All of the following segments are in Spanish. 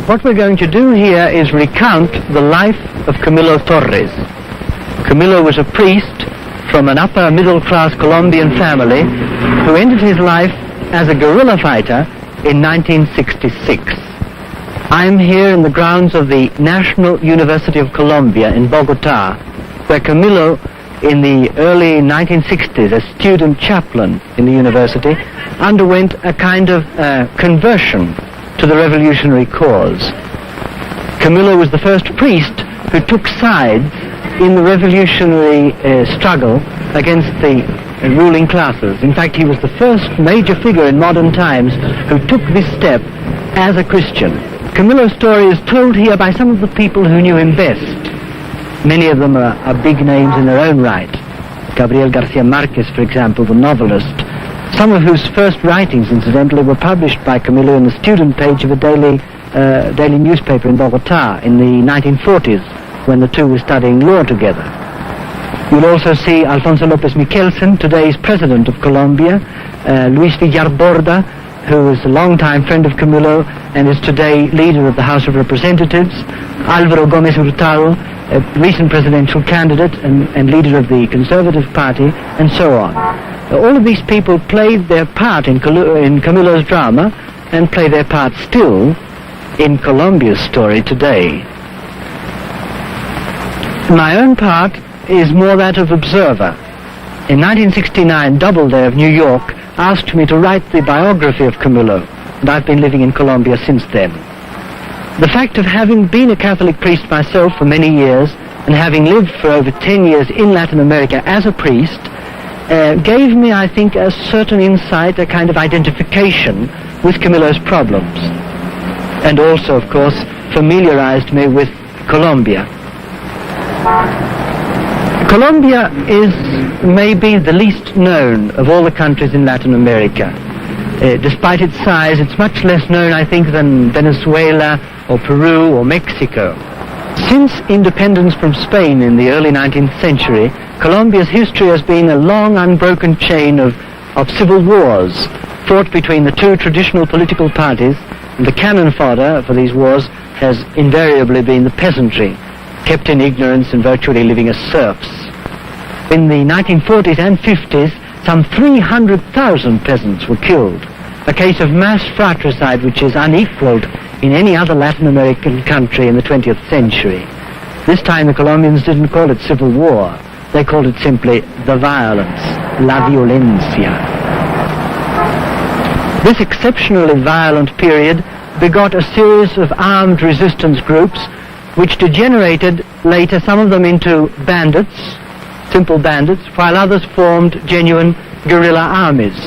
What we're going to do here is recount the life of Camilo Torres. Camilo was a priest from an upper middle-class Colombian family who ended his life as a guerrilla fighter in 1966. I'm here in the grounds of the National University of Colombia in Bogota, where Camilo, in the early 1960s, a student chaplain in the university, underwent a kind of conversion to the revolutionary cause. Camilo was the first priest who took sides in the revolutionary struggle against the ruling classes. In fact, he was the first major figure in modern times who took this step as a Christian. Camilo's story is told here by some of the people who knew him best. Many of them are big names in their own right. Gabriel Garcia Marquez, for example, the novelist, some of whose first writings, incidentally, were published by Camilo in the student page of a daily newspaper in Bogota in the 1940s, when the two were studying law together. You'll also see Alfonso López Michelsen, today's president of Colombia, Luis Villar Borda, who is a longtime friend of Camilo and is today leader of the House of Representatives, Álvaro Gómez Hurtado, a recent presidential candidate and leader of the Conservative Party, and so on. All of these people played their part in Camilo's drama and play their part still in Colombia's story today. My own part is more that of observer. In 1969, Doubleday of New York asked me to write the biography of Camilo, and I've been living in Colombia since then. The fact of having been a Catholic priest myself for many years, and having lived for over 10 years in Latin America as a priest, gave me, I think, a certain insight, a kind of identification with Camilo's problems, and also, of course, familiarized me with Colombia. Colombia is maybe the least known of all the countries in Latin America. Despite its size, it's much less known, I think, than Venezuela or Peru or Mexico. Since independence from Spain in the early 19th century, Colombia's history has been a long, unbroken chain of civil wars fought between the two traditional political parties, and the cannon fodder for these wars has invariably been the peasantry, kept in ignorance and virtually living as serfs. In the 1940s and 50s, some 300,000 peasants were killed, a case of mass fratricide which is unequaled in any other Latin American country in the 20th century. This time the Colombians didn't call it civil war. They called it simply the violence, la violencia. This exceptionally violent period begot a series of armed resistance groups which degenerated later, some of them into bandits, simple bandits, while others formed genuine guerrilla armies.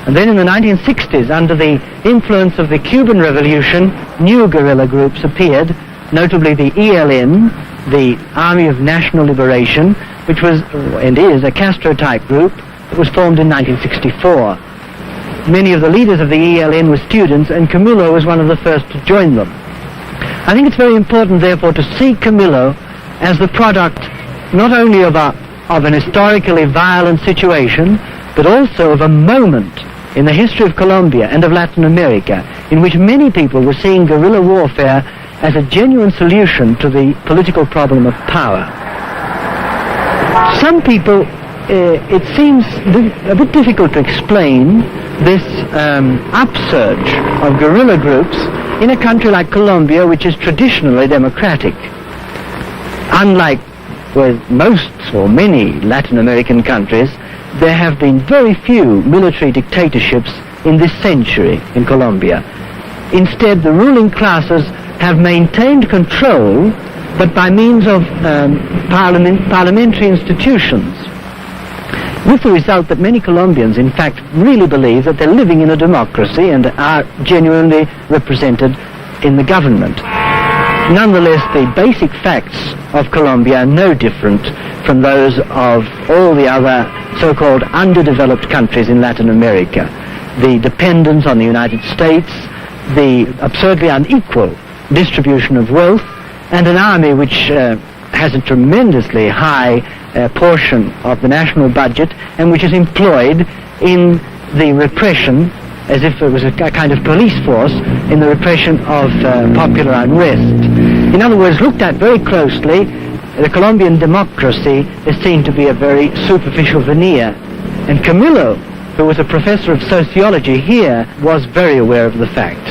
And then in the 1960s, under the influence of the Cuban Revolution, new guerrilla groups appeared, notably the ELN, the Army of National Liberation, which was and is a Castro-type group that was formed in 1964. Many of the leaders of the ELN were students, and Camilo was one of the first to join them. I think it's very important, therefore, to see Camilo as the product not only of an historically violent situation, but also of a moment in the history of Colombia and of Latin America in which many people were seeing guerrilla warfare as a genuine solution to the political problem of power. Some people, it seems a bit difficult to explain this upsurge of guerrilla groups in a country like Colombia, which is traditionally democratic. Unlike with most or many Latin American countries, there have been very few military dictatorships in this century in Colombia. Instead, the ruling classes have maintained control, but by means of parliamentary institutions, with the result that many Colombians, in fact, really believe that they're living in a democracy and are genuinely represented in the government. Nonetheless, the basic facts of Colombia are no different from those of all the other so-called underdeveloped countries in Latin America. The dependence on the United States, the absurdly unequal distribution of wealth, and an army which has a tremendously high portion of the national budget and which is employed in the repression as if it was a kind of police force in the repression of popular unrest. In other words, looked at very closely, the Colombian democracy is seen to be a very superficial veneer. And Camilo, who was a professor of sociology here, was very aware of the fact.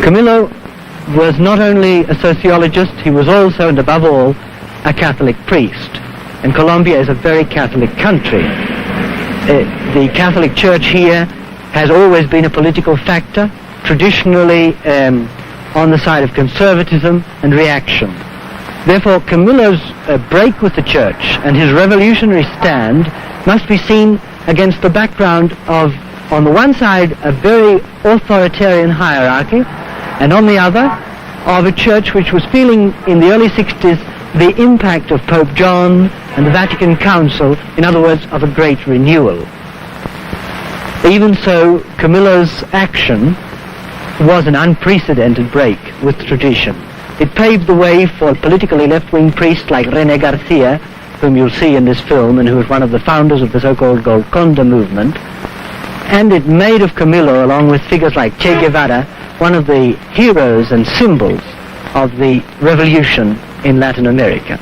Camilo was not only a sociologist, he was also, and above all, a Catholic priest. And Colombia is a very Catholic country. The Catholic Church here has always been a political factor, traditionally on the side of conservatism and reaction. Therefore, Camilo's break with the Church and his revolutionary stand must be seen against the background of, on the one side, a very authoritarian hierarchy, and on the other, of a Church which was feeling in the early 60s the impact of Pope John and the Vatican Council, in other words, of a great renewal. Even so, Camilo's action was an unprecedented break with tradition. It paved the way for politically left-wing priests like René Garcia, whom you'll see in this film and who was one of the founders of the so-called Golconda movement, and it made of Camilo, along with figures like Che Guevara, one of the heroes and symbols of the revolution in Latin America.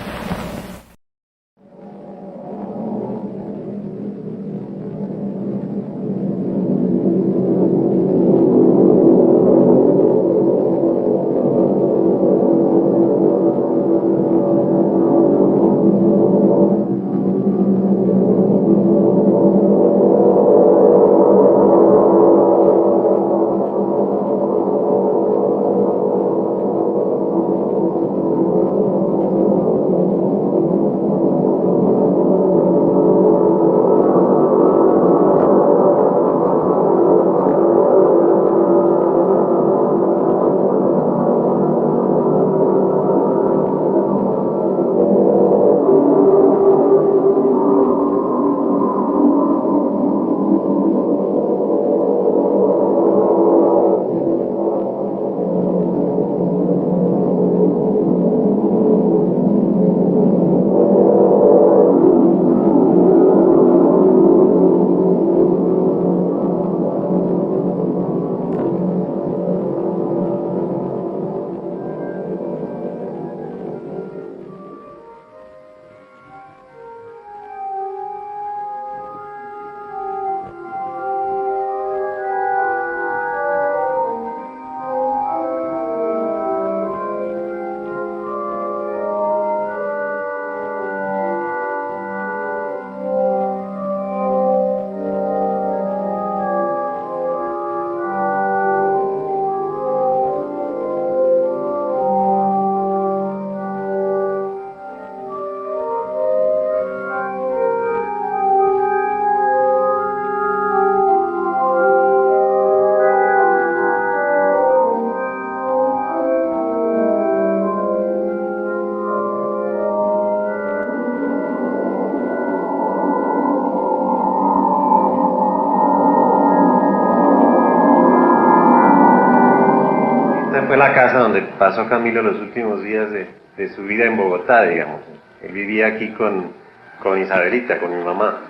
Fue la casa donde pasó Camilo los últimos días de su vida en Bogotá, digamos. Él vivía aquí con Isabelita, con mi mamá.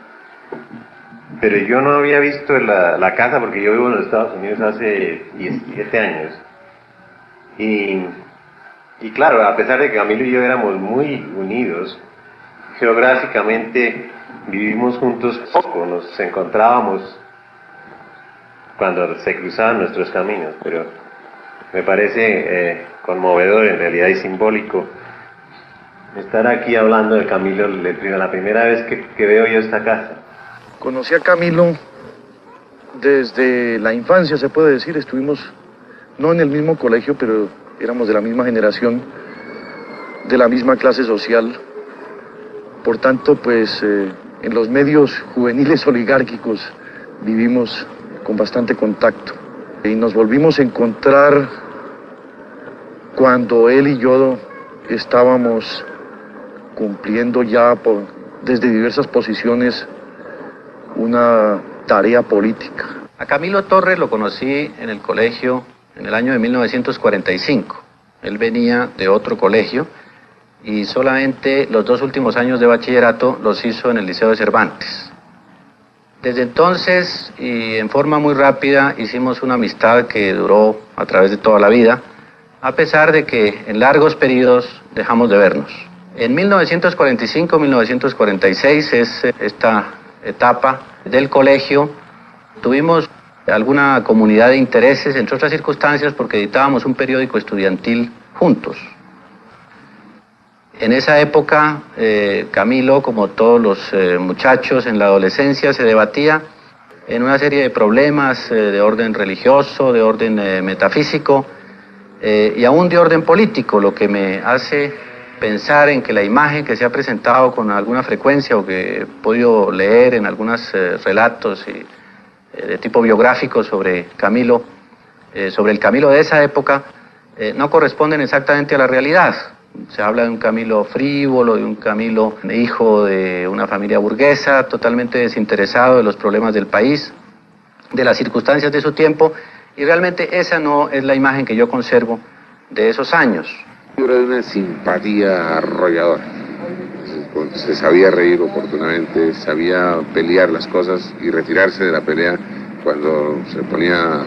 Pero yo no había visto la casa porque yo vivo en los Estados Unidos hace 17 años. Y claro, a pesar de que Camilo y yo éramos muy unidos, geográficamente vivimos juntos poco, nos encontrábamos cuando se cruzaban nuestros caminos, pero me parece conmovedor en realidad y simbólico estar aquí hablando de Camilo la primera vez que veo yo esta casa. Conocí a Camilo desde la infancia, se puede decir. Estuvimos no en el mismo colegio, pero éramos de la misma generación, de la misma clase social. Por tanto, pues en los medios juveniles oligárquicos vivimos con bastante contacto. Y nos volvimos a encontrar cuando él y yo estábamos cumpliendo ya desde diversas posiciones una tarea política. A Camilo Torres lo conocí en el colegio en el año de 1945. Él venía de otro colegio y solamente los 2 últimos años de bachillerato los hizo en el Liceo de Cervantes. Desde entonces, y en forma muy rápida, hicimos una amistad que duró a través de toda la vida, a pesar de que en largos periodos dejamos de vernos. En 1945-1946 es esta etapa del colegio. Tuvimos alguna comunidad de intereses, entre otras circunstancias, porque editábamos un periódico estudiantil juntos. En esa época, Camilo, como todos los muchachos en la adolescencia, se debatía en una serie de problemas de orden religioso, de orden metafísico y aún de orden político, lo que me hace pensar en que la imagen que se ha presentado con alguna frecuencia o que he podido leer en algunos relatos de tipo biográfico sobre Camilo, sobre el Camilo de esa época, no corresponden exactamente a la realidad. Se habla de un Camilo frívolo, de un Camilo hijo de una familia burguesa, totalmente desinteresado de los problemas del país, de las circunstancias de su tiempo, y realmente esa no es la imagen que yo conservo de esos años. Era de una simpatía arrolladora. Se sabía reír oportunamente, sabía pelear las cosas y retirarse de la pelea cuando se ponía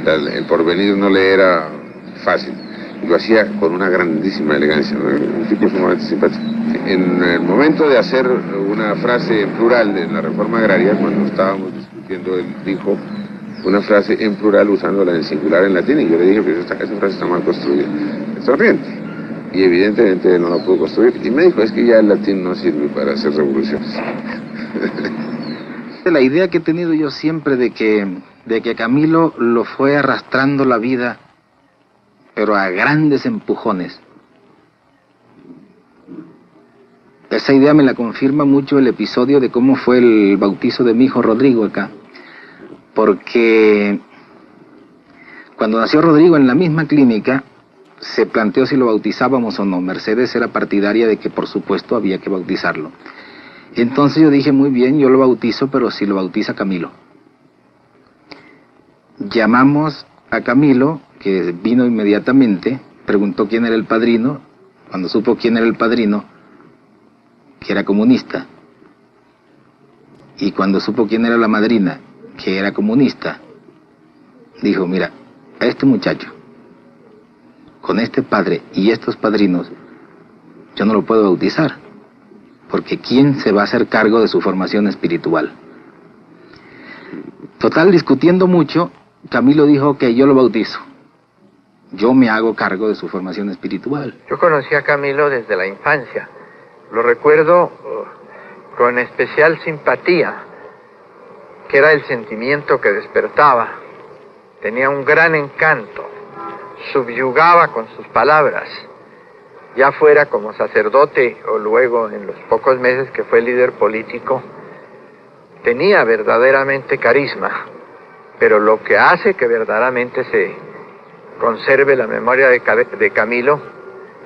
el porvenir no le era fácil. Y lo hacía con una grandísima elegancia, ¿no? Un tipo sumamente simpático. En el momento de hacer una frase en plural en la reforma agraria, cuando estábamos discutiendo, él dijo una frase en plural usándola en singular en latín, y yo le dije, pero esa frase está mal construida, es torriente. Y evidentemente él no la pudo construir, y me dijo, es que ya el latín no sirve para hacer revoluciones. La idea que he tenido yo siempre de que Camilo lo fue arrastrando la vida, pero a grandes empujones. Esa idea me la confirma mucho el episodio de cómo fue el bautizo de mi hijo Rodrigo acá. Porque cuando nació Rodrigo en la misma clínica, se planteó si lo bautizábamos o no. Mercedes era partidaria de que por supuesto había que bautizarlo. Entonces yo dije, muy bien, yo lo bautizo, pero si lo bautiza Camilo. Llamamos a Camilo, que vino inmediatamente, preguntó quién era el padrino. Cuando supo quién era el padrino, que era comunista, y cuando supo quién era la madrina, que era comunista, dijo, mira, a este muchacho, con este padre y estos padrinos, yo no lo puedo bautizar, porque ¿quién se va a hacer cargo de su formación espiritual? Total, discutiendo mucho, Camilo dijo que yo lo bautizo. Yo me hago cargo de su formación espiritual. Yo conocí a Camilo desde la infancia. Lo recuerdo con especial simpatía, que era el sentimiento que despertaba. Tenía un gran encanto, subyugaba con sus palabras, ya fuera como sacerdote o luego en los pocos meses que fue líder político, tenía verdaderamente carisma, pero lo que hace que verdaderamente se conserve la memoria de Camilo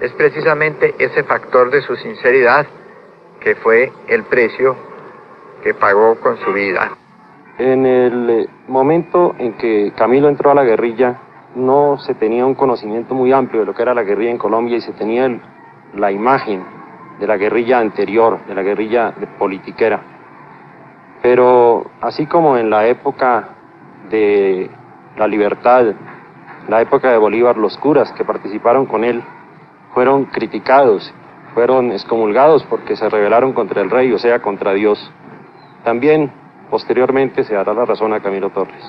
es precisamente ese factor de su sinceridad, que fue el precio que pagó con su vida. En el momento en que Camilo entró a la guerrilla, no se tenía un conocimiento muy amplio de lo que era la guerrilla en Colombia, y se tenía la imagen de la guerrilla anterior, de la guerrilla politiquera. Pero así como en la época de la libertad, la época de Bolívar, los curas que participaron con él fueron criticados, fueron excomulgados porque se rebelaron contra el rey, o sea, contra Dios. También, posteriormente, se dará la razón a Camilo Torres.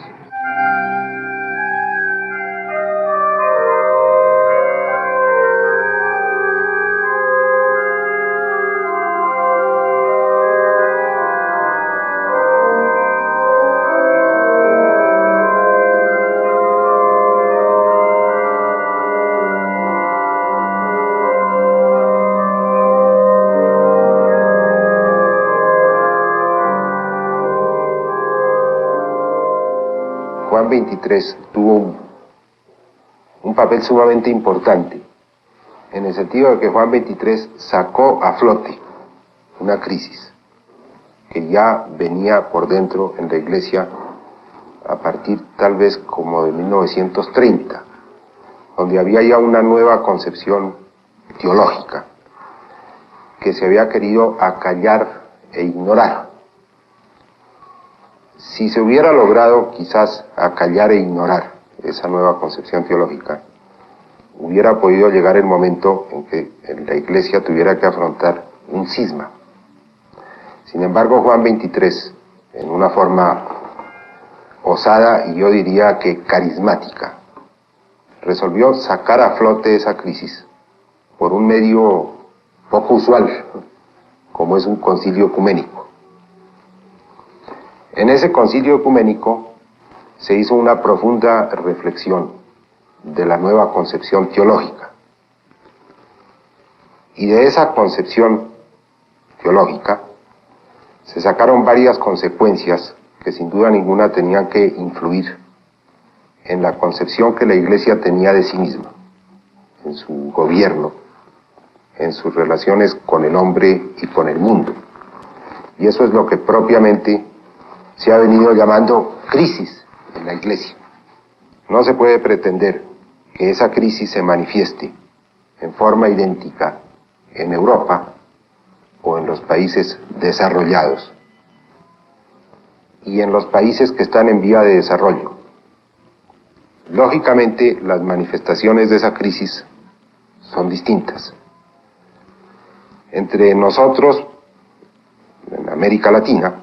Juan 23 tuvo un papel sumamente importante, en el sentido de que Juan 23 sacó a flote una crisis que ya venía por dentro en la iglesia a partir tal vez como de 1930, donde había ya una nueva concepción teológica que se había querido acallar e ignorar. Si se hubiera logrado quizás acallar e ignorar esa nueva concepción teológica, hubiera podido llegar el momento en que la Iglesia tuviera que afrontar un cisma. Sin embargo, Juan XXIII, en una forma osada y yo diría que carismática, resolvió sacar a flote esa crisis por un medio poco usual, como es un concilio ecuménico. En ese concilio ecuménico se hizo una profunda reflexión de la nueva concepción teológica. Y de esa concepción teológica se sacaron varias consecuencias que sin duda ninguna tenían que influir en la concepción que la Iglesia tenía de sí misma, en su gobierno, en sus relaciones con el hombre y con el mundo. Y eso es lo que propiamente se ha venido llamando crisis en la Iglesia. No se puede pretender que esa crisis se manifieste en forma idéntica en Europa o en los países desarrollados y en los países que están en vía de desarrollo. Lógicamente, las manifestaciones de esa crisis son distintas. Entre nosotros, en América Latina,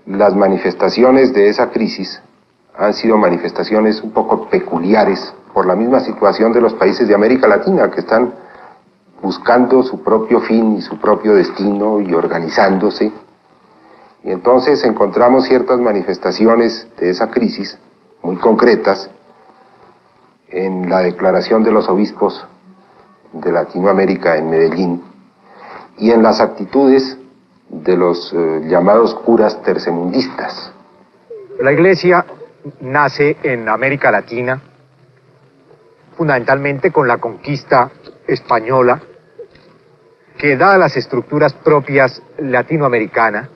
las manifestaciones de esa crisis han sido manifestaciones un poco peculiares por la misma situación de los países de América Latina, que están buscando su propio fin y su propio destino y organizándose. Y entonces encontramos ciertas manifestaciones de esa crisis muy concretas en la declaración de los obispos de Latinoamérica en Medellín y en las actitudes de los llamados curas tercermundistas. La Iglesia nace en América Latina fundamentalmente con la conquista española, que dadas las estructuras propias latinoamericanas,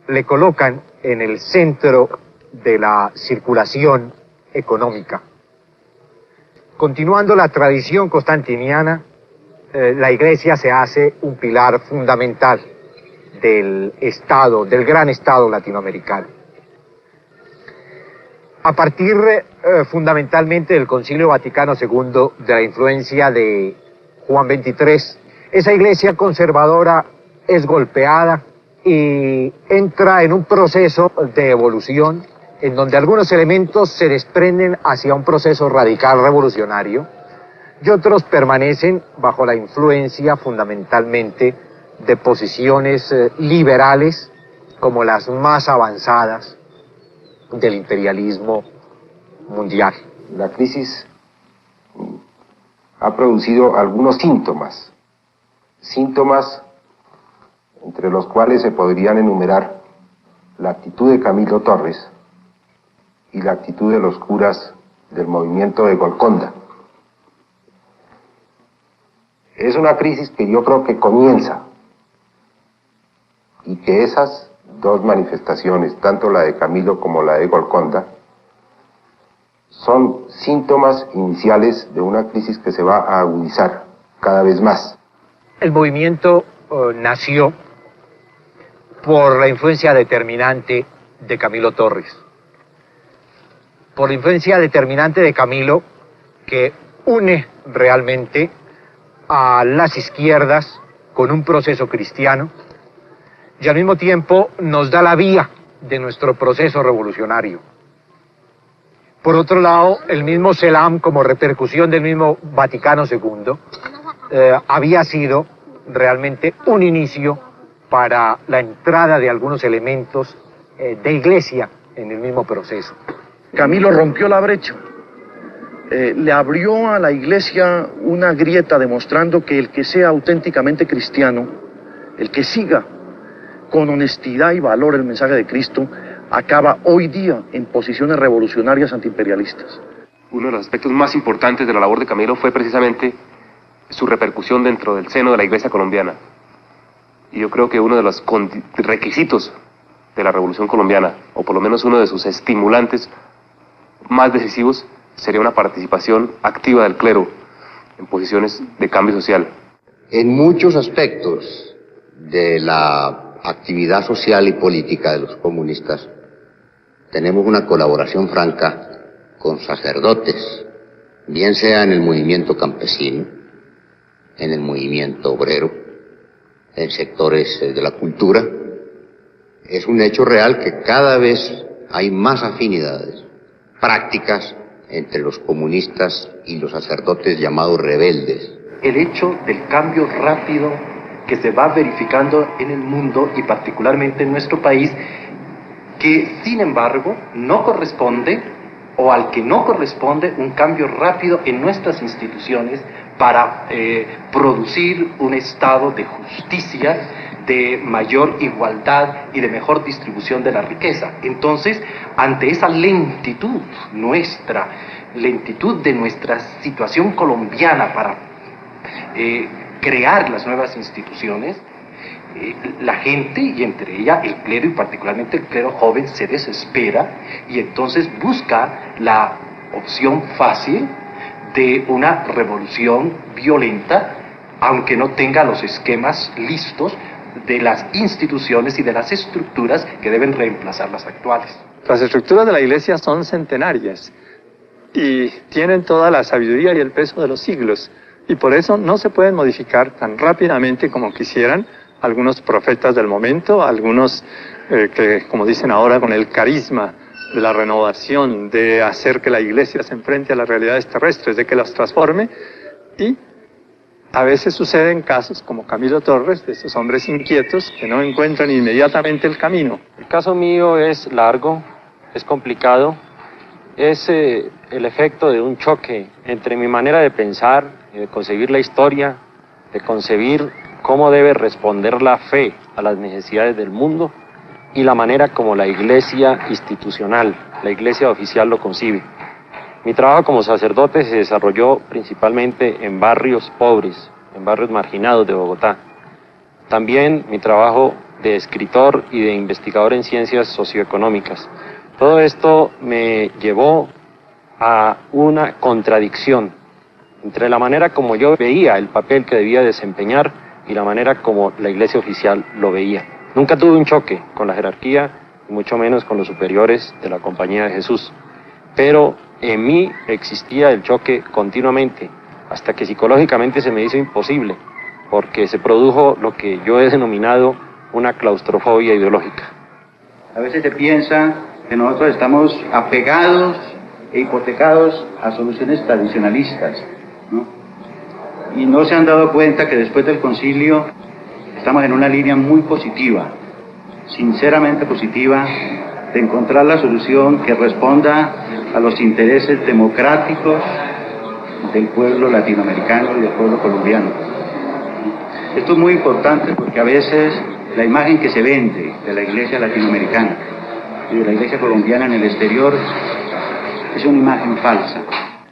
le colocan en el centro de la circulación económica. Continuando la tradición constantiniana, la Iglesia se hace un pilar fundamental del Estado, del gran Estado latinoamericano. A partir fundamentalmente del Concilio Vaticano II, de la influencia de Juan XXIII, esa Iglesia conservadora es golpeada y entra en un proceso de evolución en donde algunos elementos se desprenden hacia un proceso radical revolucionario y otros permanecen bajo la influencia fundamentalmente de posiciones liberales como las más avanzadas del imperialismo mundial. La crisis ha producido algunos síntomas entre los cuales se podrían enumerar la actitud de Camilo Torres y la actitud de los curas del movimiento de Golconda. Es una crisis que yo creo que comienza y que esas dos manifestaciones, tanto la de Camilo como la de Golconda, son síntomas iniciales de una crisis que se va a agudizar cada vez más. El movimiento nació por la influencia determinante de Camilo Torres. Por la influencia determinante de Camilo, que une realmente a las izquierdas con un proceso cristiano y al mismo tiempo nos da la vía de nuestro proceso revolucionario. Por otro lado, el mismo CELAM, como repercusión del mismo Vaticano II, había sido realmente un inicio para la entrada de algunos elementos de Iglesia en el mismo proceso. Camilo rompió la brecha, le abrió a la Iglesia una grieta demostrando que el que sea auténticamente cristiano, el que siga con honestidad y valor el mensaje de Cristo, acaba hoy día en posiciones revolucionarias antiimperialistas. Uno de los aspectos más importantes de la labor de Camilo fue precisamente su repercusión dentro del seno de la Iglesia colombiana. Y yo creo que uno de los requisitos de la Revolución colombiana, o por lo menos uno de sus estimulantes más decisivos, sería una participación activa del clero en posiciones de cambio social. En muchos aspectos de la actividad social y política de los comunistas, tenemos una colaboración franca con sacerdotes, bien sea en el movimiento campesino, en el movimiento obrero, en sectores de la cultura. Es un hecho real que cada vez hay más afinidades prácticas entre los comunistas y los sacerdotes llamados rebeldes. El hecho del cambio rápido que se va verificando en el mundo y particularmente en nuestro país, que sin embargo no corresponde, o al que no corresponde, un cambio rápido en nuestras instituciones para producir un estado de justicia, de mayor igualdad y de mejor distribución de la riqueza. Entonces, ante esa lentitud de nuestra situación colombiana para crear las nuevas instituciones, la gente, y entre ella el clero, y particularmente el clero joven, se desespera y entonces busca la opción fácil de una revolución violenta, aunque no tenga los esquemas listos de las instituciones y de las estructuras que deben reemplazar las actuales. Las estructuras de la Iglesia son centenarias y tienen toda la sabiduría y el peso de los siglos, y por eso no se pueden modificar tan rápidamente como quisieran algunos profetas del momento, algunos que, como dicen ahora, con el carisma de la renovación, de hacer que la Iglesia se enfrente a las realidades terrestres, de que las transforme. Y a veces suceden casos como Camilo Torres, de esos hombres inquietos que no encuentran inmediatamente el camino. El caso mío es largo, es complicado, es el efecto de un choque entre mi manera de pensar y de concebir la historia, de concebir cómo debe responder la fe a las necesidades del mundo y la manera como la Iglesia institucional, la Iglesia oficial lo concibe. Mi trabajo como sacerdote se desarrolló principalmente en barrios pobres, en barrios marginados de Bogotá. También mi trabajo de escritor y de investigador en ciencias socioeconómicas. Todo esto me llevó a una contradicción entre la manera como yo veía el papel que debía desempeñar y la manera como la Iglesia oficial lo veía. Nunca tuve un choque con la jerarquía, y mucho menos con los superiores de la Compañía de Jesús. Pero en mí existía el choque continuamente, hasta que psicológicamente se me hizo imposible, porque se produjo lo que yo he denominado una claustrofobia ideológica. A veces se piensa que nosotros estamos apegados e hipotecados a soluciones tradicionalistas, ¿no? Y no se han dado cuenta que después del concilio estamos en una línea muy positiva, sinceramente positiva, de encontrar la solución que responda a los intereses democráticos del pueblo latinoamericano y del pueblo colombiano. Esto es muy importante porque a veces la imagen que se vende de la Iglesia latinoamericana y de la Iglesia colombiana en el exterior es una imagen falsa.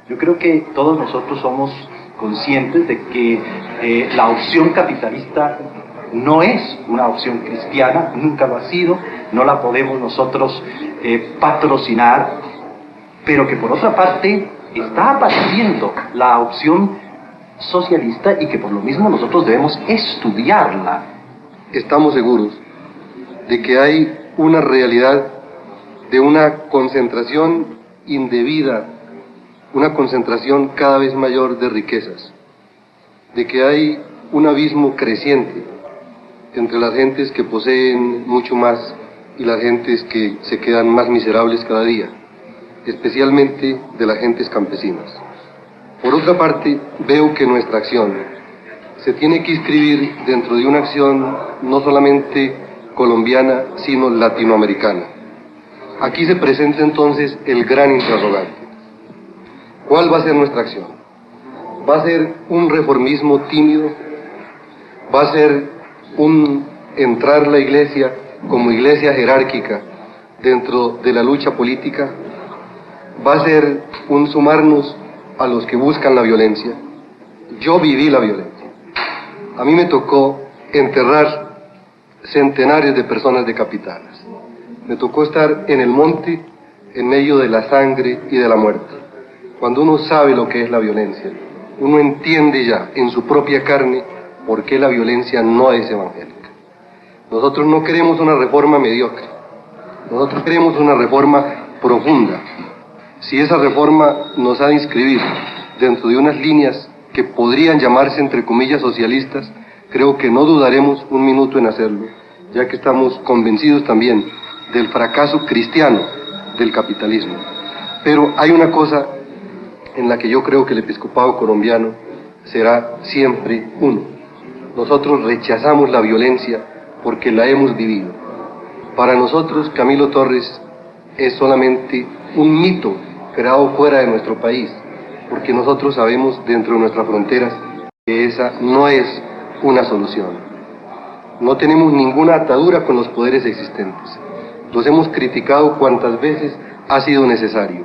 Yo creo que todos nosotros somos conscientes de que la opción capitalista no es una opción cristiana, nunca lo ha sido, no la podemos nosotros patrocinar, pero que por otra parte está apareciendo la opción socialista y que por lo mismo nosotros debemos estudiarla. Estamos seguros de que hay una realidad de una concentración indebida, una concentración cada vez mayor de riquezas, de que hay un abismo creciente entre las gentes que poseen mucho más y las gentes que se quedan más miserables cada día, especialmente de las gentes campesinas. Por otra parte, veo que nuestra acción se tiene que inscribir dentro de una acción no solamente colombiana, sino latinoamericana. Aquí se presenta entonces el gran interrogante. ¿Cuál va a ser nuestra acción? ¿Va a ser un reformismo tímido? ¿Va a ser un entrar la Iglesia como iglesia jerárquica dentro de la lucha política? ¿Va a ser un sumarnos a los que buscan la violencia? Yo viví la violencia. A mí me tocó enterrar centenares de personas decapitadas. Me tocó estar en el monte en medio de la sangre y de la muerte. Cuando uno sabe lo que es la violencia, uno entiende ya en su propia carne por qué la violencia no es evangélica. Nosotros no queremos una reforma mediocre. Nosotros queremos una reforma profunda. Si esa reforma nos ha de inscribir dentro de unas líneas que podrían llamarse entre comillas socialistas, creo que no dudaremos un minuto en hacerlo, ya que estamos convencidos también del fracaso cristiano del capitalismo. Pero hay una cosa en la que yo creo que el episcopado colombiano será siempre uno. Nosotros rechazamos la violencia porque la hemos vivido. Para nosotros, Camilo Torres es solamente un mito creado fuera de nuestro país, porque nosotros sabemos dentro de nuestras fronteras que esa no es una solución. No tenemos ninguna atadura con los poderes existentes. Los hemos criticado cuantas veces ha sido necesario.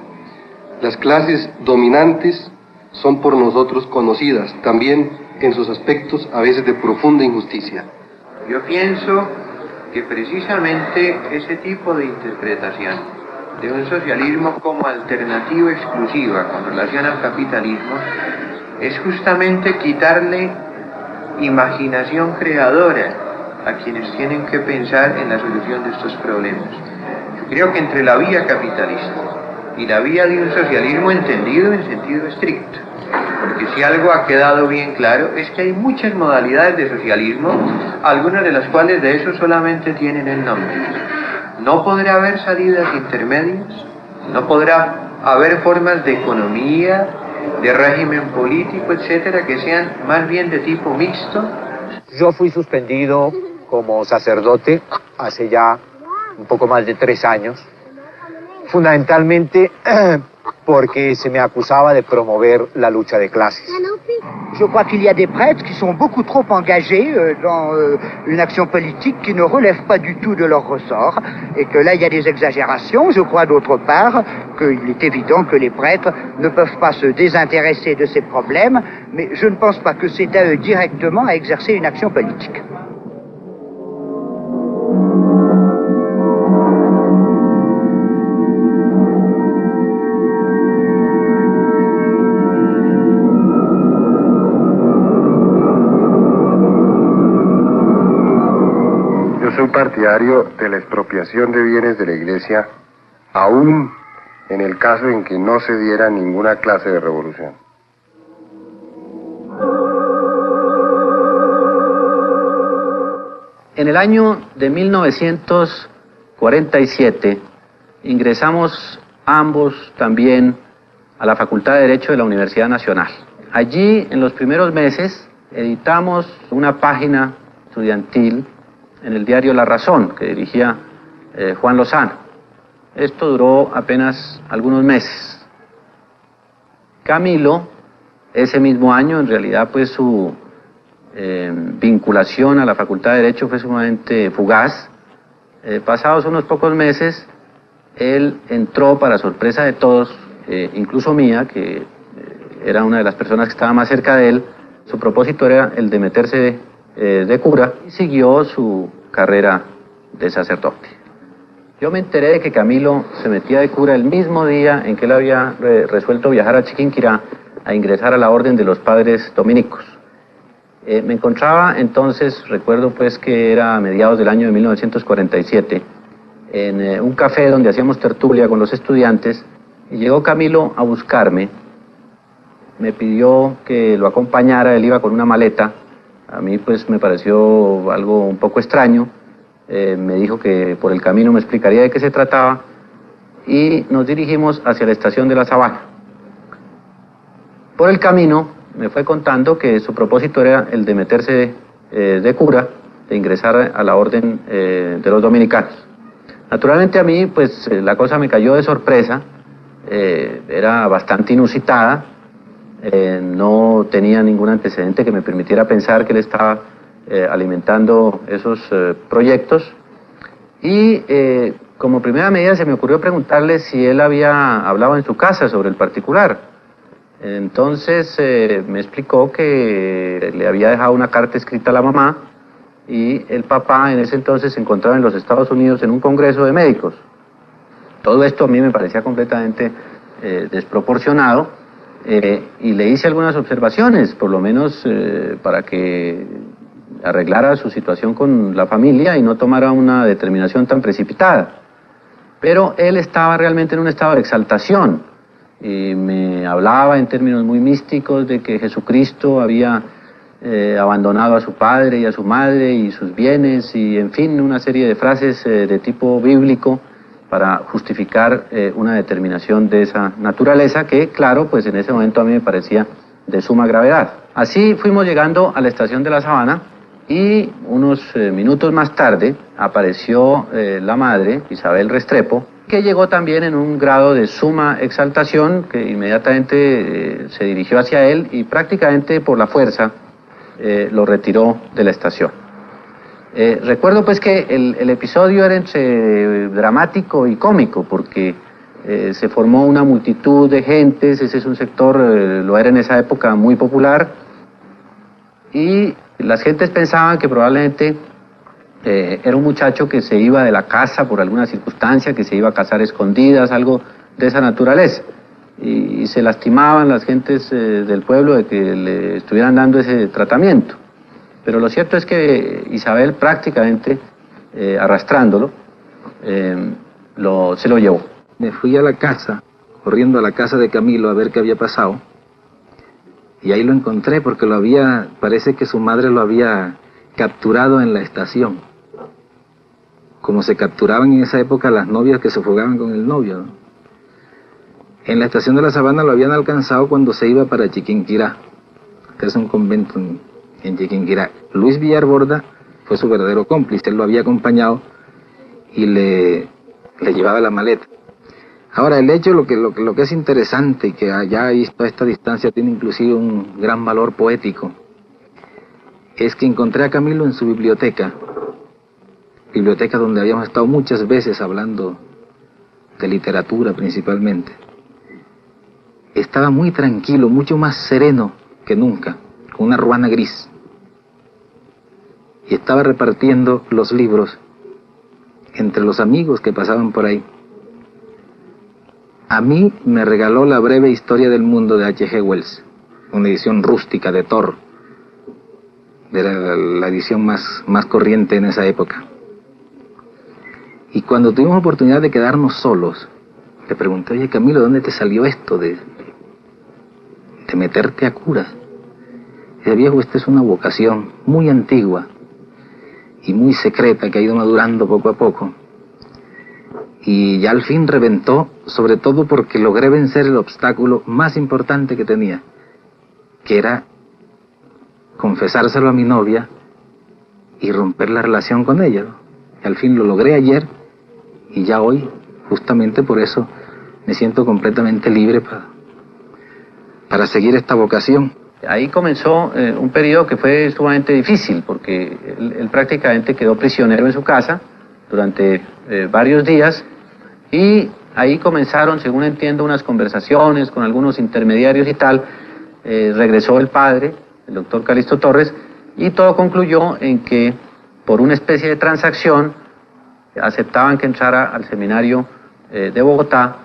Las clases dominantes son por nosotros conocidas, también en sus aspectos a veces de profunda injusticia. Yo pienso que precisamente ese tipo de interpretación de un socialismo como alternativa exclusiva con relación al capitalismo es justamente quitarle imaginación creadora a quienes tienen que pensar en la solución de estos problemas. Yo creo que entre la vía capitalista y la vía de un socialismo entendido en sentido estricto, porque si algo ha quedado bien claro es que hay muchas modalidades de socialismo, algunas de las cuales de eso solamente tienen el nombre. No podrá haber salidas intermedias, no podrá haber formas de economía, de régimen político, etcétera, que sean más bien de tipo mixto. Yo fui suspendido como sacerdote hace ya un poco más de 3 años, fundamentalmente porque se me acusaba de promover la lucha de clases. Je crois qu'il y a des prêtres qui sont beaucoup trop engagés dans une action politique qui ne relève pas du tout de leur ressort et que là il y a des exagérations. Je crois d'autre part qu'il est évident que les prêtres ne peuvent pas se désintéresser de ces problèmes, mais je ne pense pas que c'est à eux directement à exercer une action politique. Soy partidario de la expropiación de bienes de la Iglesia, aún en el caso en que no se diera ninguna clase de revolución. En el año de 1947 ingresamos ambos también a la Facultad de Derecho de la Universidad Nacional. Allí, en los primeros meses, editamos una página estudiantil en el diario La Razón, que dirigía Juan Lozano. Esto duró apenas algunos meses. Camilo, ese mismo año, en realidad, pues su vinculación a la Facultad de Derecho fue sumamente fugaz. Pasados unos pocos meses, él entró, para sorpresa de todos, incluso mía, que era una de las personas que estaba más cerca de él. Su propósito era el de meterse de cura, y siguió su carrera de sacerdote. Yo me enteré de que Camilo se metía de cura el mismo día en que él había resuelto viajar a Chiquinquirá a ingresar a la orden de los padres dominicos. Me encontraba entonces, recuerdo pues que era a mediados del año de 1947, en un café donde hacíamos tertulia con los estudiantes, y llegó Camilo a buscarme. Me pidió que lo acompañara, él iba con una maleta. A mí pues me pareció algo un poco extraño. Me dijo que por el camino me explicaría de qué se trataba, y nos dirigimos hacia la estación de La Sabana. Por el camino me fue contando que su propósito era el de meterse de cura, de ingresar a la orden de los dominicanos. Naturalmente a mí pues la cosa me cayó de sorpresa, era bastante inusitada. No tenía ningún antecedente que me permitiera pensar que él estaba alimentando esos proyectos, y como primera medida se me ocurrió preguntarle si él había hablado en su casa sobre el particular. Entonces me explicó que le había dejado una carta escrita a la mamá, y el papá en ese entonces se encontraba en los Estados Unidos en un congreso de médicos. Todo esto a mí me parecía completamente desproporcionado. Y le hice algunas observaciones, por lo menos para que arreglara su situación con la familia y no tomara una determinación tan precipitada. Pero él estaba realmente en un estado de exaltación y me hablaba en términos muy místicos de que Jesucristo había abandonado a su padre y a su madre y sus bienes y en fin una serie de frases de tipo bíblico para justificar una determinación de esa naturaleza que claro pues en ese momento a mí me parecía de suma gravedad. Así fuimos llegando a la estación de La Sabana y unos minutos más tarde apareció la madre, Isabel Restrepo, que llegó también en un grado de suma exaltación, que inmediatamente se dirigió hacia él y prácticamente por la fuerza lo retiró de la estación. Recuerdo pues que el episodio era entre dramático y cómico, porque se formó una multitud de gentes, ese es un sector, lo era en esa época muy popular, y las gentes pensaban que probablemente era un muchacho que se iba de la casa por alguna circunstancia, que se iba a casar escondidas, algo de esa naturaleza. Y se lastimaban las gentes del pueblo de que le estuvieran dando ese tratamiento. Pero lo cierto es que Isabel prácticamente, arrastrándolo, se lo llevó. Me fui a la casa, corriendo a la casa de Camilo a ver qué había pasado. Y ahí lo encontré porque parece que su madre lo había capturado en la estación. Como se capturaban en esa época las novias que se fugaban con el novio, ¿no? En la estación de La Sabana lo habían alcanzado cuando se iba para Chiquinquirá, que es un convento en Chiquinquirá. Luis Villar Borda fue su verdadero cómplice, él lo había acompañado y le llevaba la maleta. Ahora, el hecho, lo que es interesante y que allá a esta distancia tiene inclusive un gran valor poético, es que encontré a Camilo en su biblioteca donde habíamos estado muchas veces hablando de literatura principalmente. Estaba muy tranquilo, mucho más sereno que nunca, con una ruana gris. Y estaba repartiendo los libros entre los amigos que pasaban por ahí. A mí me regaló La breve historia del mundo de H.G. Wells, una edición rústica de Thor, de la edición más corriente en esa época. Y cuando tuvimos oportunidad de quedarnos solos, le pregunté, oye Camilo, ¿dónde te salió esto de meterte a cura? Dice, viejo, esta es una vocación muy antigua y muy secreta que ha ido madurando poco a poco. Y ya al fin reventó, sobre todo porque logré vencer el obstáculo más importante que tenía, que era confesárselo a mi novia y romper la relación con ella, ¿no? Y al fin lo logré ayer y ya hoy, justamente por eso, me siento completamente libre para seguir esta vocación. Ahí comenzó un periodo que fue sumamente difícil, porque él prácticamente quedó prisionero en su casa durante varios días, y ahí comenzaron, según entiendo, unas conversaciones con algunos intermediarios y tal. Regresó el padre, el doctor Calixto Torres, y todo concluyó en que, por una especie de transacción, aceptaban que entrara al seminario de Bogotá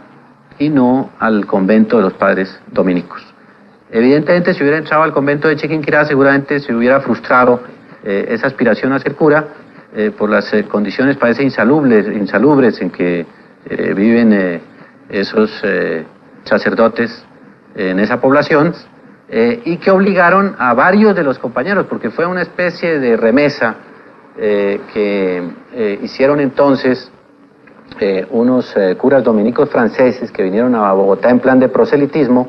y no al convento de los padres dominicos. Evidentemente, si hubiera entrado al convento de Chiquinquirá, seguramente se hubiera frustrado esa aspiración a ser cura por las condiciones, parece, insalubres en que viven esos sacerdotes en esa población, y que obligaron a varios de los compañeros, porque fue una especie de remesa que hicieron entonces unos curas dominicos franceses que vinieron a Bogotá en plan de proselitismo,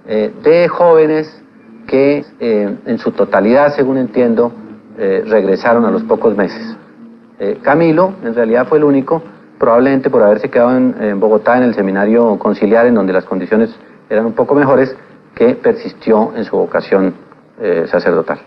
de jóvenes que en su totalidad, según entiendo, regresaron a los pocos meses. Camilo, en realidad, fue el único, probablemente por haberse quedado en Bogotá en el seminario conciliar, en donde las condiciones eran un poco mejores, que persistió en su vocación sacerdotal.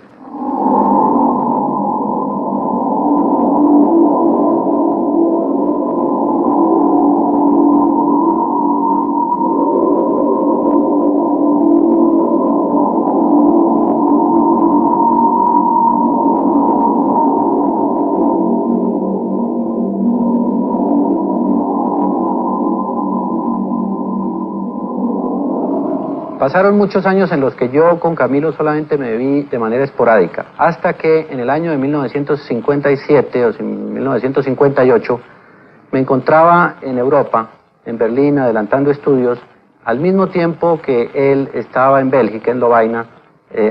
Pasaron muchos años en los que yo con Camilo solamente me vi de manera esporádica, hasta que en el año de 1957 o 1958 me encontraba en Europa, en Berlín, adelantando estudios, al mismo tiempo que él estaba en Bélgica, en Lovaina,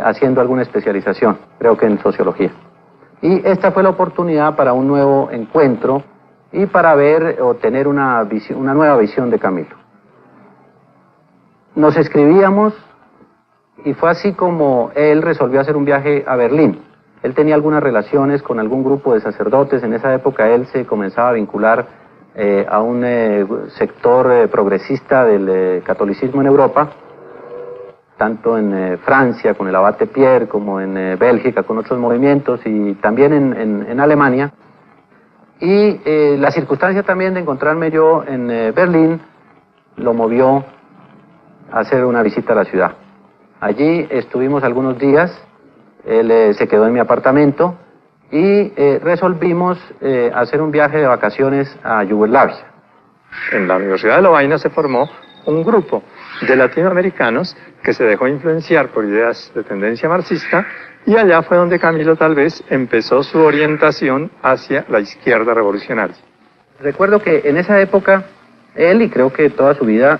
haciendo alguna especialización, creo que en sociología. Y esta fue la oportunidad para un nuevo encuentro y para ver o tener una nueva visión de Camilo. Nos escribíamos y fue así como él resolvió hacer un viaje a Berlín. Él tenía algunas relaciones con algún grupo de sacerdotes. En esa época él se comenzaba a vincular a un sector progresista del catolicismo en Europa, tanto en Francia con el abate Pierre como en Bélgica con otros movimientos y también en Alemania. Y la circunstancia también de encontrarme yo en Berlín lo movió a hacer una visita a la ciudad. Allí estuvimos algunos días, él se quedó en mi apartamento y resolvimos hacer un viaje de vacaciones a Yugoslavia. En la Universidad de Lovaina se formó un grupo de latinoamericanos que se dejó influenciar por ideas de tendencia marxista y allá fue donde Camilo tal vez empezó su orientación hacia la izquierda revolucionaria. Recuerdo que en esa época él, y creo que toda su vida,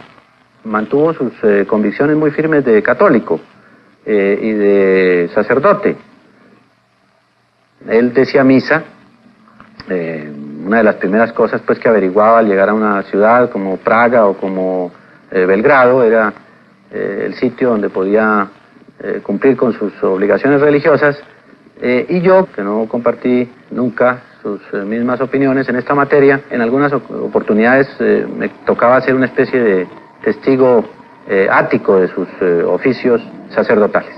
mantuvo sus convicciones muy firmes de católico y de sacerdote. Él decía misa. Una de las primeras cosas pues que averiguaba al llegar a una ciudad como Praga o como Belgrado era el sitio donde podía cumplir con sus obligaciones religiosas, y yo, que no compartí nunca sus mismas opiniones en esta materia, en algunas oportunidades me tocaba ser una especie de testigo ático de sus oficios sacerdotales.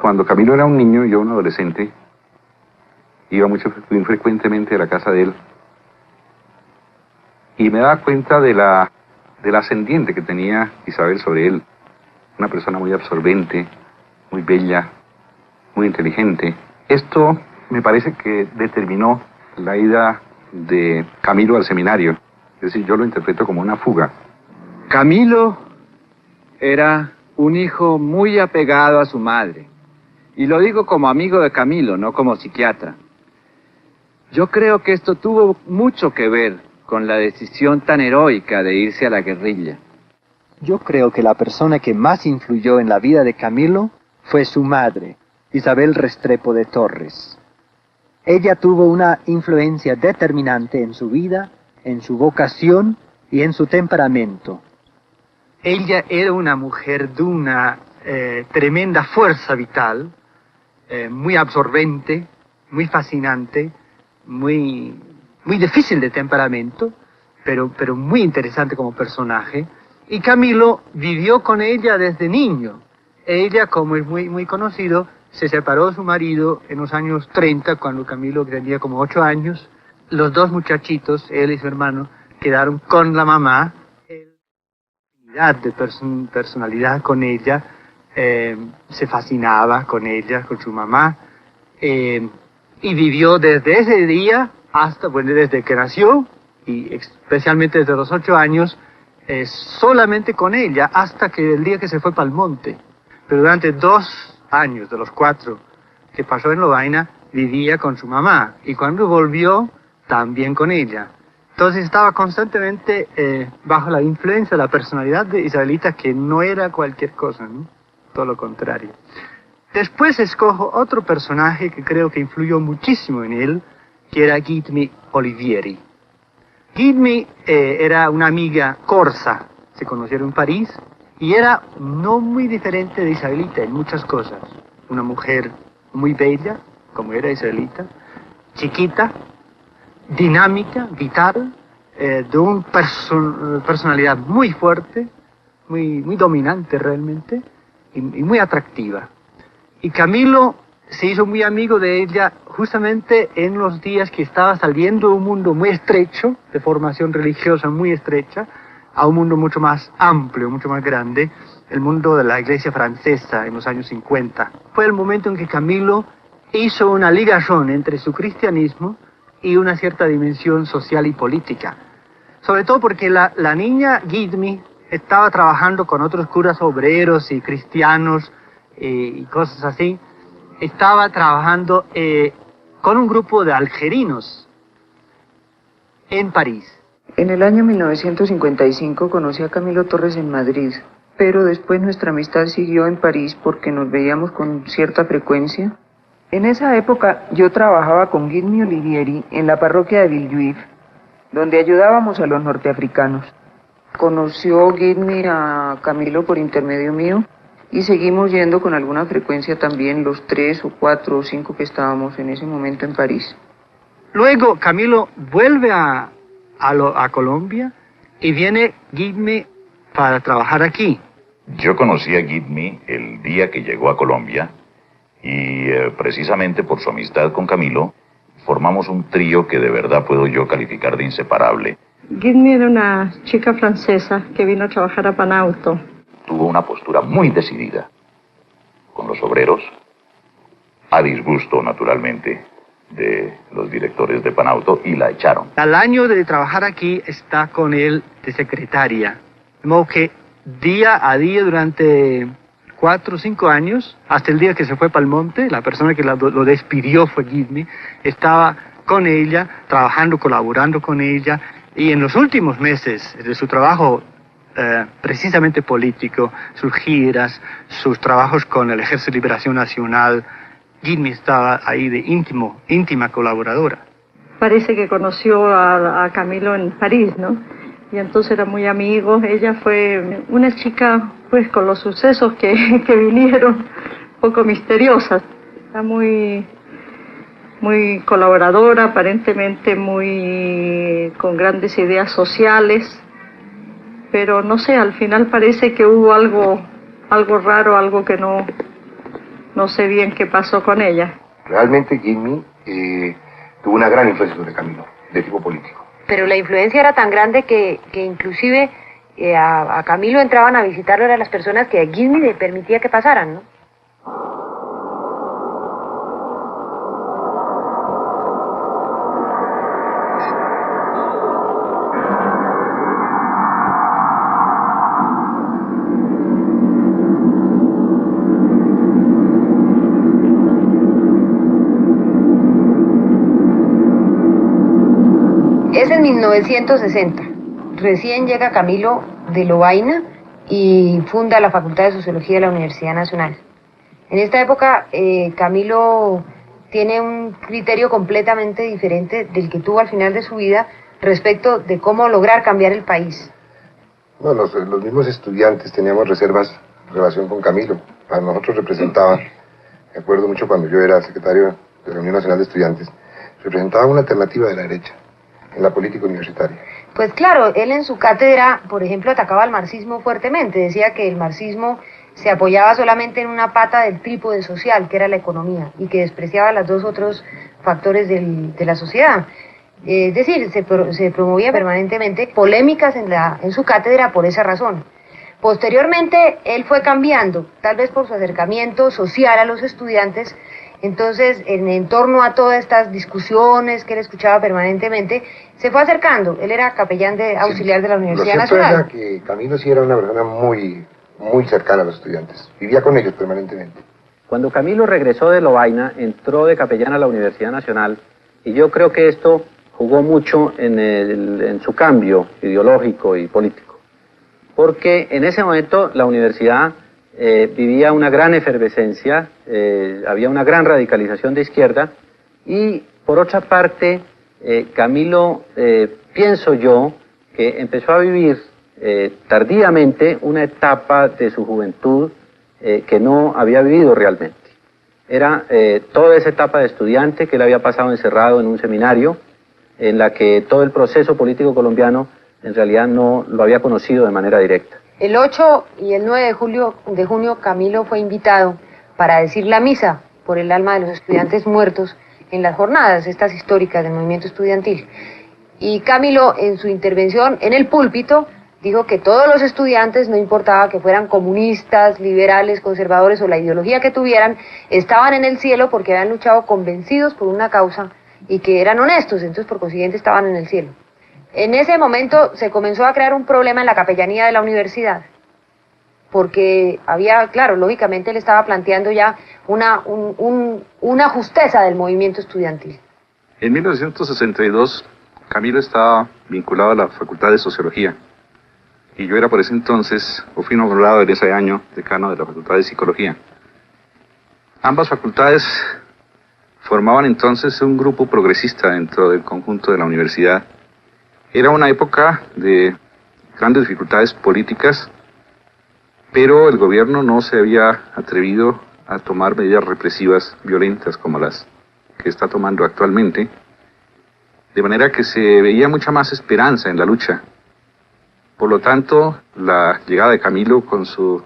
Cuando Camilo era un niño y yo un adolescente, iba muy frecuentemente a la casa de él y me daba cuenta del ascendiente que tenía Isabel sobre él. Una persona muy absorbente, muy bella, muy inteligente. Esto me parece que determinó la ida de Camilo al seminario. Es decir, yo lo interpreto como una fuga. Camilo era un hijo muy apegado a su madre. Y lo digo como amigo de Camilo, no como psiquiatra. Yo creo que esto tuvo mucho que ver con la decisión tan heroica de irse a la guerrilla. Yo creo que la persona que más influyó en la vida de Camilo fue su madre, Isabel Restrepo de Torres. Ella tuvo una influencia determinante en su vida, en su vocación y en su temperamento. Ella era una mujer de una tremenda fuerza vital, muy absorbente, muy fascinante, muy difícil de temperamento, pero muy interesante como personaje. Y Camilo vivió con ella desde niño. Ella, como es muy conocido, se separó de su marido en los años 30, cuando Camilo tenía como 8 años. Los dos muchachitos, él y su hermano, quedaron con la mamá. De personalidad con ella, se fascinaba con ella, con su mamá, y vivió desde ese día hasta, bueno, desde que nació, y especialmente desde los 8 años, solamente con ella, hasta que el día que se fue para el monte. Pero durante 2 años de los 4 que pasó en Lovaina, vivía con su mamá, y cuando volvió, también con ella. Entonces estaba constantemente bajo la influencia de la personalidad de Isabelita, que no era cualquier cosa, ¿no? Todo lo contrario. Después escojo otro personaje que creo que influyó muchísimo en él, que era Guidmi Olivieri. Guidmi era una amiga corsa, se conocieron en París, y era no muy diferente de Isabelita en muchas cosas. Una mujer muy bella, como era Isabelita, chiquita, dinámica, vital, de una personalidad muy fuerte, muy dominante realmente, y muy atractiva. Y Camilo se hizo muy amigo de ella justamente en los días que estaba saliendo de un mundo muy estrecho, de formación religiosa muy estrecha, a un mundo mucho más amplio, mucho más grande, el mundo de la iglesia francesa en los años 50. Fue el momento en que Camilo hizo una ligación entre su cristianismo y una cierta dimensión social y política. Sobre todo porque la niña Guidmy estaba trabajando con otros curas obreros y cristianos y cosas así. Estaba trabajando con un grupo de algerinos en París. En el año 1955 conocí a Camilo Torres en Madrid, pero después nuestra amistad siguió en París porque nos veíamos con cierta frecuencia. En esa época yo trabajaba con Guidmy Olivieri en la parroquia de Villejuif, donde ayudábamos a los norteafricanos. Conoció Guidmy a Camilo por intermedio mío y seguimos yendo con alguna frecuencia también los 3 o 4 o 5 que estábamos en ese momento en París. Luego Camilo vuelve a Colombia y viene Guidmy para trabajar aquí. Yo conocí a Guidmy el día que llegó a Colombia y precisamente por su amistad con Camilo formamos un trío que de verdad puedo yo calificar de inseparable. Guidmy era una chica francesa que vino a trabajar a Panauto. Tuvo una postura muy decidida con los obreros, a disgusto naturalmente de los directores de Panauto, y la echaron. Al año de trabajar aquí está con él de secretaria. De modo que día a día durante 4 o 5 años, hasta el día que se fue para el monte, la persona que lo despidió fue Guidmy, estaba con ella, trabajando, colaborando con ella, y en los últimos meses de su trabajo precisamente político, sus giras, sus trabajos con el Ejército de Liberación Nacional, Guidmy estaba ahí de íntima colaboradora. Parece que conoció a Camilo en París, ¿no? Y entonces eran muy amigos. Ella fue una chica, pues, con los sucesos que vinieron, un poco misteriosa. Era muy colaboradora, aparentemente con grandes ideas sociales. Pero no sé, al final parece que hubo algo raro, algo que no sé bien qué pasó con ella. Realmente Guidmy tuvo una gran influencia sobre Camilo, de tipo político. Pero la influencia era tan grande que inclusive a Camilo entraban a visitarlo, eran las personas que a Guidmy le permitía que pasaran, ¿no? Es en 1960. Recién llega Camilo de Lovaina y funda la Facultad de Sociología de la Universidad Nacional. En esta época, Camilo tiene un criterio completamente diferente del que tuvo al final de su vida respecto de cómo lograr cambiar el país. No, los mismos estudiantes teníamos reservas en relación con Camilo. Para nosotros representaba, me acuerdo mucho cuando yo era secretario de la Unión Nacional de Estudiantes, representaba una alternativa de la derecha en la política universitaria. Pues claro, él en su cátedra, por ejemplo, atacaba al marxismo fuertemente. Decía que el marxismo se apoyaba solamente en una pata del trípode social, que era la economía, y que despreciaba los 2 otros factores de la sociedad. Es decir, se promovía permanentemente polémicas en su cátedra por esa razón. Posteriormente, él fue cambiando, tal vez por su acercamiento social a los estudiantes. Entonces, en torno a todas estas discusiones que él escuchaba permanentemente, se fue acercando. Él era capellán auxiliar de la Universidad Nacional. Lo cierto era que Camilo sí era una persona muy cercana a los estudiantes. Vivía con ellos permanentemente. Cuando Camilo regresó de Lovaina, entró de capellán a la Universidad Nacional, y yo creo que esto jugó mucho en su cambio ideológico y político. Porque en ese momento la universidad vivía una gran efervescencia, había una gran radicalización de izquierda, y por otra parte, Camilo, pienso yo, que empezó a vivir tardíamente una etapa de su juventud que no había vivido realmente. Era toda esa etapa de estudiante que él había pasado encerrado en un seminario, en la que todo el proceso político colombiano en realidad no lo había conocido de manera directa. El 8 y el 9 de junio Camilo fue invitado para decir la misa por el alma de los estudiantes muertos en las jornadas estas históricas del movimiento estudiantil. Y Camilo, en su intervención en el púlpito, dijo que todos los estudiantes, no importaba que fueran comunistas, liberales, conservadores o la ideología que tuvieran, estaban en el cielo porque habían luchado convencidos por una causa y que eran honestos, entonces por consiguiente estaban en el cielo. En ese momento se comenzó a crear un problema en la capellanía de la universidad, porque había, claro, lógicamente él estaba planteando ya una justeza del movimiento estudiantil. En 1962, Camilo estaba vinculado a la Facultad de Sociología, y yo era por ese entonces, o fui nombrado en ese año, decano de la Facultad de Psicología. Ambas facultades formaban entonces un grupo progresista dentro del conjunto de la universidad. Era una época de grandes dificultades políticas, pero el gobierno no se había atrevido a tomar medidas represivas violentas como las que está tomando actualmente, de manera que se veía mucha más esperanza en la lucha. Por lo tanto, la llegada de Camilo con su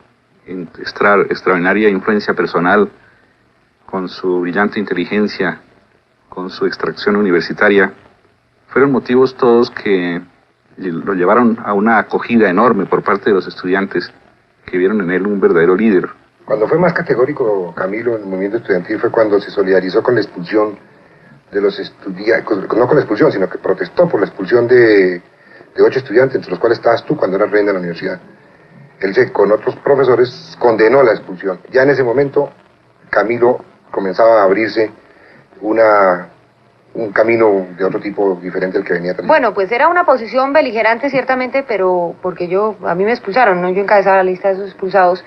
extraordinaria influencia personal, con su brillante inteligencia, con su extracción universitaria, fueron motivos todos que lo llevaron a una acogida enorme por parte de los estudiantes que vieron en él un verdadero líder. Cuando fue más categórico Camilo en el movimiento estudiantil fue cuando se solidarizó con la expulsión de los estudiantes, no con la expulsión, sino que protestó por la expulsión de 8 estudiantes, entre los cuales estabas tú cuando eras reina de la universidad. Él con otros profesores condenó la expulsión. Ya en ese momento Camilo comenzaba a abrirse un camino de otro tipo diferente al que venía también. Bueno, pues era una posición beligerante ciertamente, pero porque a mí me expulsaron, ¿no? Yo encabezaba la lista de esos expulsados,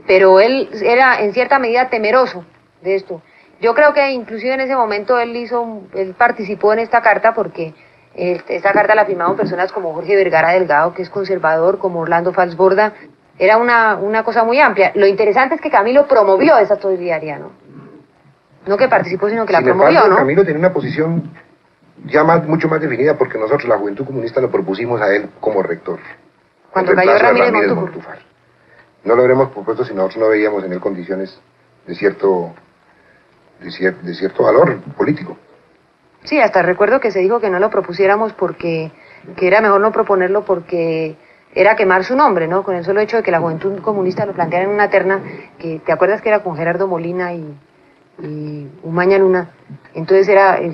pero él era en cierta medida temeroso de esto. Yo creo que inclusive en ese momento él participó en esta carta porque esta carta la firmaron personas como Jorge Vergara Delgado, que es conservador, como Orlando Falsborda. Era una cosa muy amplia. Lo interesante es que Camilo promovió esa solidaridad, ¿no? No que participó, sino que la promovió, ¿no? Camilo tenía una posición ya mucho más definida porque nosotros, la Juventud Comunista, lo propusimos a él como rector. Cuando cayó Ramírez Montúfar. No lo habremos propuesto si nosotros no veíamos en él condiciones de cierto valor político. Sí, hasta recuerdo que se dijo que no lo propusiéramos porque que era mejor no proponerlo porque era quemar su nombre, ¿no? Con el solo hecho de que la Juventud Comunista lo planteara en una terna, que te acuerdas que era con Gerardo Molina y Umaña Luna, entonces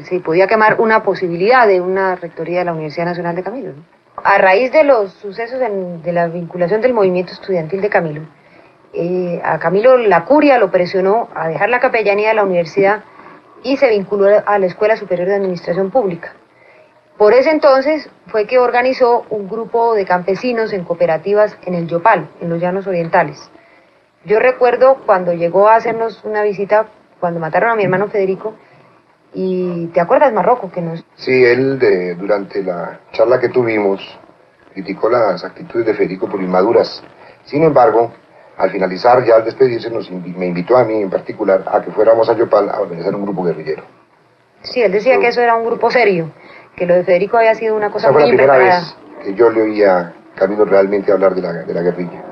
se podía quemar una posibilidad de una rectoría de la Universidad Nacional de Camilo, ¿no? A raíz de los sucesos de la vinculación del movimiento estudiantil de Camilo, a Camilo la curia lo presionó a dejar la capellanía de la universidad y se vinculó a la Escuela Superior de Administración Pública. Por ese entonces fue que organizó un grupo de campesinos en cooperativas en el Yopal, en los Llanos Orientales. Yo recuerdo cuando llegó a hacernos una visita, cuando mataron a mi hermano Federico, y ¿te acuerdas, Marroco? Sí, él durante la charla que tuvimos criticó las actitudes de Federico por inmaduras. Sin embargo, al finalizar, ya al despedirse, me invitó a mí en particular a que fuéramos a Yopal a organizar un grupo guerrillero. Sí, él decía que eso era un grupo serio, que lo de Federico había sido una cosa muy impreparada. Esa fue la primera vez que yo le oía a Camilo realmente hablar de la guerrilla.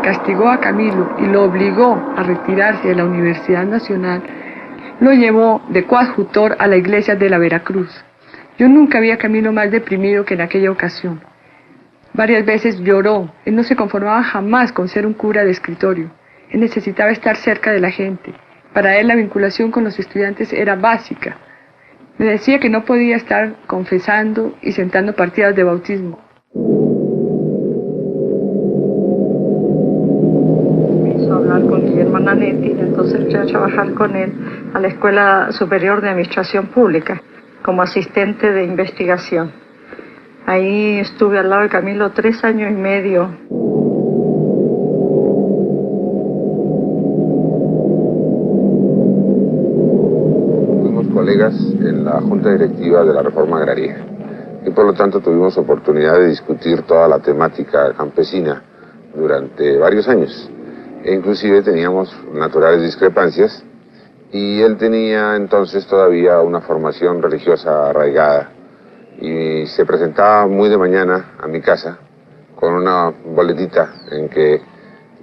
Castigó a Camilo y lo obligó a retirarse de la Universidad Nacional, lo llevó de coadjutor a la iglesia de la Veracruz. Yo nunca vi a Camilo más deprimido que en aquella ocasión. Varias veces lloró. Él no se conformaba jamás con ser un cura de escritorio. Él necesitaba estar cerca de la gente. Para él la vinculación con los estudiantes era básica. Me decía que no podía estar confesando y sentando partidas de bautismo. Hablar con Guillermo Nanetti, entonces fui a trabajar con él a la Escuela Superior de Administración Pública como asistente de investigación. Ahí estuve al lado de Camilo 3 años y medio. Fuimos colegas en la Junta Directiva de la Reforma Agraria y por lo tanto tuvimos oportunidad de discutir toda la temática campesina durante varios años. E inclusive teníamos naturales discrepancias y él tenía entonces todavía una formación religiosa arraigada y se presentaba muy de mañana a mi casa con una boletita en que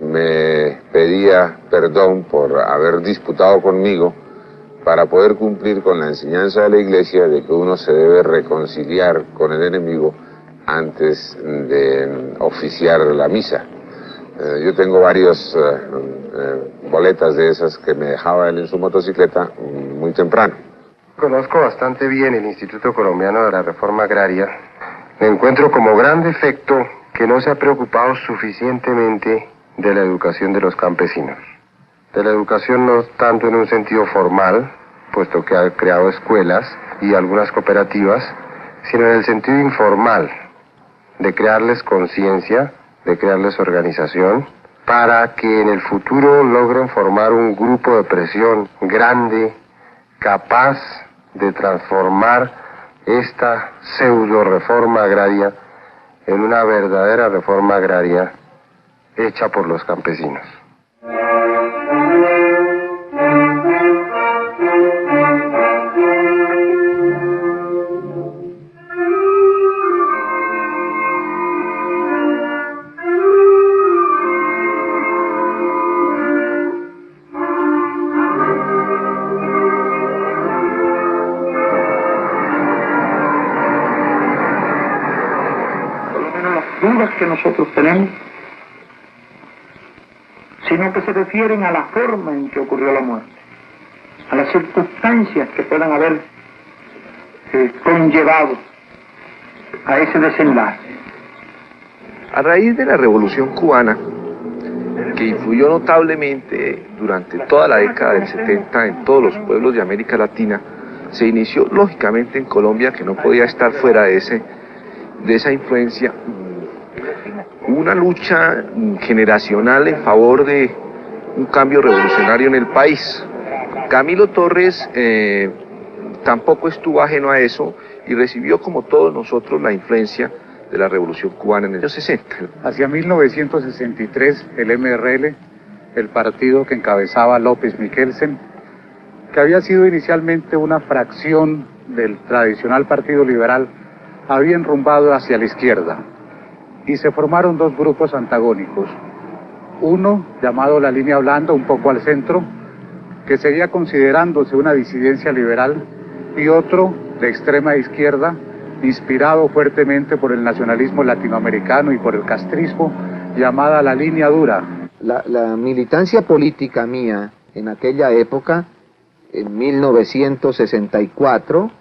me pedía perdón por haber disputado conmigo para poder cumplir con la enseñanza de la Iglesia de que uno se debe reconciliar con el enemigo antes de oficiar la misa. Yo tengo varias boletas de esas que me dejaba él en su motocicleta muy temprano. Conozco bastante bien el Instituto Colombiano de la Reforma Agraria. Me encuentro como gran defecto que no se ha preocupado suficientemente de la educación de los campesinos. De la educación no tanto en un sentido formal, puesto que ha creado escuelas y algunas cooperativas, sino en el sentido informal, de crearles conciencia, de crearles organización, para que en el futuro logren formar un grupo de presión grande, capaz de transformar esta pseudo reforma agraria en una verdadera reforma agraria hecha por los campesinos. Dudas que nosotros tenemos, sino que se refieren a la forma en que ocurrió la muerte, a las circunstancias que puedan haber conllevado a ese desenlace. A raíz de la Revolución Cubana, que influyó notablemente durante toda la década del 70 en todos los pueblos de América Latina, se inició lógicamente en Colombia, que no podía estar fuera de esa influencia, una lucha generacional en favor de un cambio revolucionario en el país. Camilo Torres tampoco estuvo ajeno a eso y recibió, como todos nosotros, la influencia de la Revolución Cubana en el año 60. Hacia 1963, el MRL, el partido que encabezaba López Michelsen, que había sido inicialmente una fracción del tradicional Partido Liberal, había enrumbado hacia la izquierda y se formaron dos grupos antagónicos. Uno, llamado la Línea Blanda, un poco al centro, que seguía considerándose una disidencia liberal, y otro, de extrema izquierda, inspirado fuertemente por el nacionalismo latinoamericano y por el castrismo, llamada la Línea Dura. La militancia política mía en aquella época, en 1964,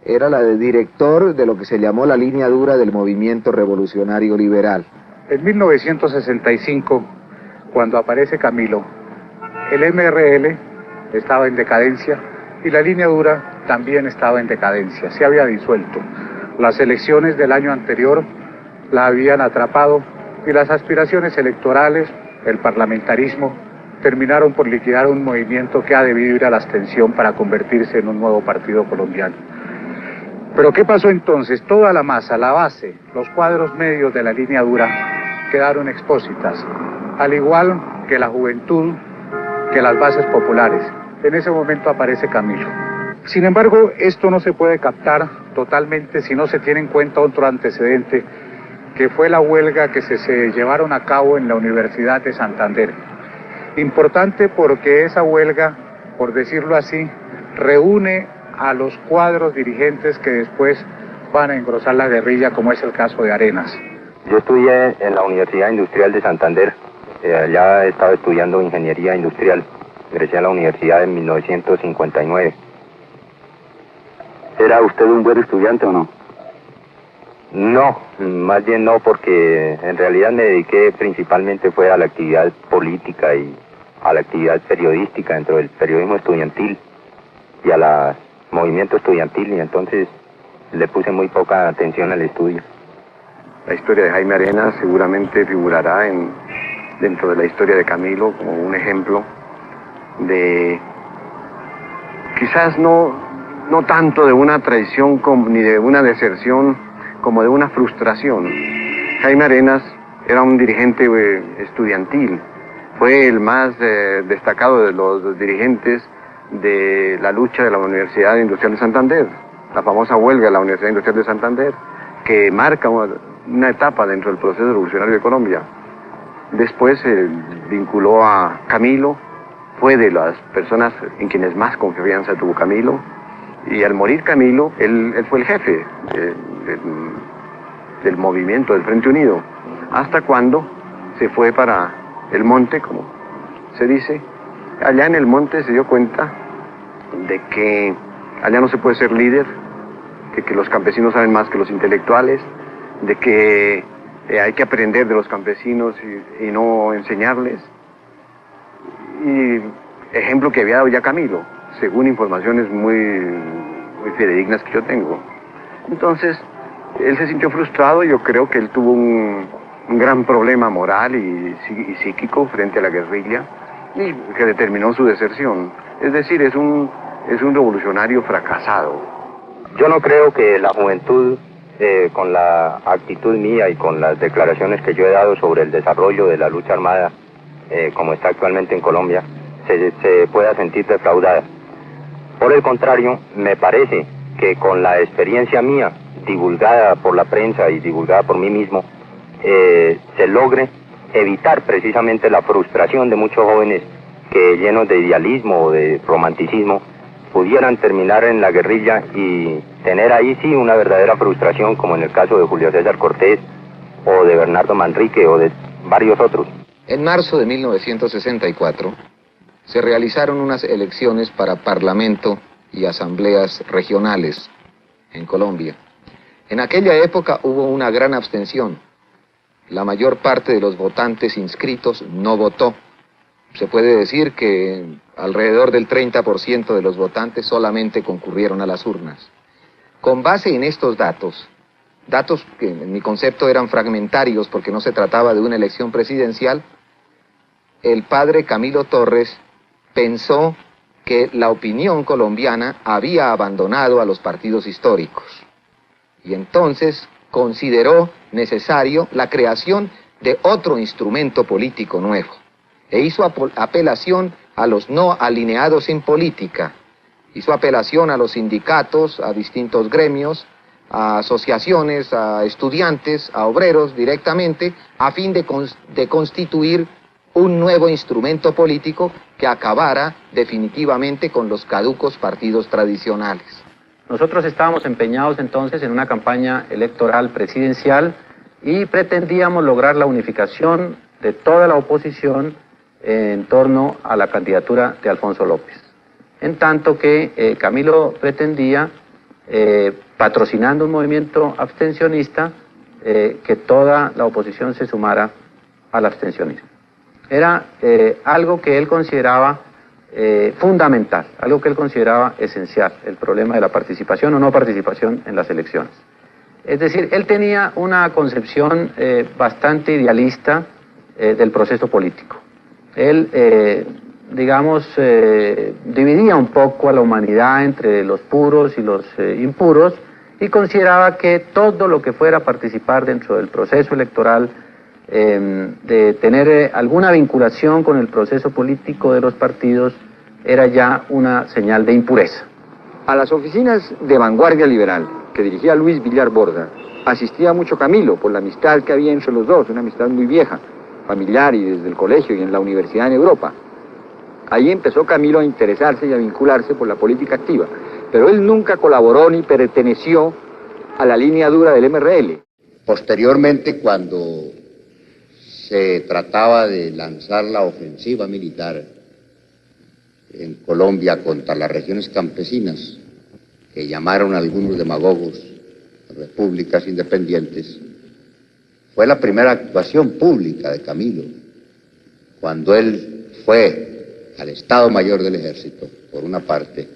era la de director de lo que se llamó la Línea Dura del Movimiento Revolucionario Liberal. En 1965, cuando aparece Camilo, el MRL estaba en decadencia y la Línea Dura también estaba en decadencia, se había disuelto. Las elecciones del año anterior la habían atrapado y las aspiraciones electorales, el parlamentarismo, terminaron por liquidar un movimiento que ha debido ir a la abstención para convertirse en un nuevo partido colombiano. Pero ¿qué pasó entonces? Toda la masa, la base, los cuadros medios de la Línea Dura quedaron expósitas, al igual que la juventud, que las bases populares. En ese momento aparece Camilo. Sin embargo, esto no se puede captar totalmente si no se tiene en cuenta otro antecedente, que fue la huelga que se llevaron a cabo en la Universidad de Santander. Importante porque esa huelga, por decirlo así, reúne a los cuadros dirigentes que después van a engrosar la guerrilla, como es el caso de Arenas. Yo estudié en la Universidad Industrial de Santander, allá estaba estudiando ingeniería industrial, ingresé a la universidad en 1959. ¿Era usted un buen estudiante o no? No, más bien no, porque en realidad me dediqué principalmente fue a la actividad política y a la actividad periodística dentro del periodismo estudiantil. y al movimiento estudiantil, y entonces le puse muy poca atención al estudio. La historia de Jaime Arenas seguramente figurará dentro de la historia de Camilo como un ejemplo de, quizás no tanto de una traición ni de una deserción, como de una frustración. Jaime Arenas era un dirigente estudiantil, fue el más destacado de los dirigentes de la lucha de la Universidad Industrial de Santander, la famosa huelga de la Universidad Industrial de Santander, que marca una etapa dentro del proceso revolucionario de Colombia. Después se vinculó a Camilo, fue de las personas en quienes más confianza tuvo Camilo, y al morir Camilo, él fue el jefe del movimiento del Frente Unido, hasta cuando se fue para el monte, como se dice. Allá en el monte se dio cuenta de que allá no se puede ser líder, de que los campesinos saben más que los intelectuales, de que hay que aprender de los campesinos y no enseñarles. Y ejemplo que había dado ya Camilo, según informaciones muy fidedignas que yo tengo. Entonces, él se sintió frustrado. Yo creo que él tuvo un gran problema moral y psíquico frente a la guerrilla, y que determinó su deserción. Es decir, es un revolucionario fracasado. Yo no creo que la juventud, con la actitud mía y con las declaraciones que yo he dado sobre el desarrollo de la lucha armada, como está actualmente en Colombia, se pueda sentir defraudada. Por el contrario, me parece que con la experiencia mía, divulgada por la prensa y divulgada por mí mismo, se logre evitar precisamente la frustración de muchos jóvenes que, llenos de idealismo o de romanticismo, pudieran terminar en la guerrilla y tener ahí sí una verdadera frustración, como en el caso de Julio César Cortés o de Bernardo Manrique o de varios otros. En marzo de 1964 se realizaron unas elecciones para parlamento y asambleas regionales en Colombia. En aquella época hubo una gran abstención. La mayor parte de los votantes inscritos no votó. Se puede decir que alrededor del 30% de los votantes solamente concurrieron a las urnas. Con base en estos datos que en mi concepto eran fragmentarios porque no se trataba de una elección presidencial, el padre Camilo Torres pensó que la opinión colombiana había abandonado a los partidos históricos. Y entonces consideró necesario la creación de otro instrumento político nuevo. E hizo apelación a los no alineados en política. Hizo apelación a los sindicatos, a distintos gremios, a asociaciones, a estudiantes, a obreros directamente, a fin de constituir un nuevo instrumento político que acabara definitivamente con los caducos partidos tradicionales. Nosotros estábamos empeñados entonces en una campaña electoral presidencial y pretendíamos lograr la unificación de toda la oposición en torno a la candidatura de Alfonso López. En tanto que Camilo pretendía, patrocinando un movimiento abstencionista, que toda la oposición se sumara al abstencionismo. Era algo que él consideraba fundamental, algo que él consideraba esencial, el problema de la participación o no participación en las elecciones. Es decir, él tenía una concepción bastante idealista del proceso político. Él, dividía un poco a la humanidad entre los puros y los impuros, y consideraba que todo lo que fuera a participar dentro del proceso electoral, de tener alguna vinculación con el proceso político de los partidos, era ya una señal de impureza. A las oficinas de Vanguardia Liberal, que dirigía Luis Villar Borda, asistía mucho Camilo por la amistad que había entre los dos, una amistad muy vieja, familiar y desde el colegio y en la universidad en Europa. Ahí empezó Camilo a interesarse y a vincularse por la política activa, pero él nunca colaboró ni perteneció a la línea dura del MRL. Posteriormente, cuando se trataba de lanzar la ofensiva militar en Colombia contra las regiones campesinas, que llamaron algunos demagogos repúblicas independientes, fue la primera actuación pública de Camilo, cuando él fue al Estado Mayor del Ejército, por una parte,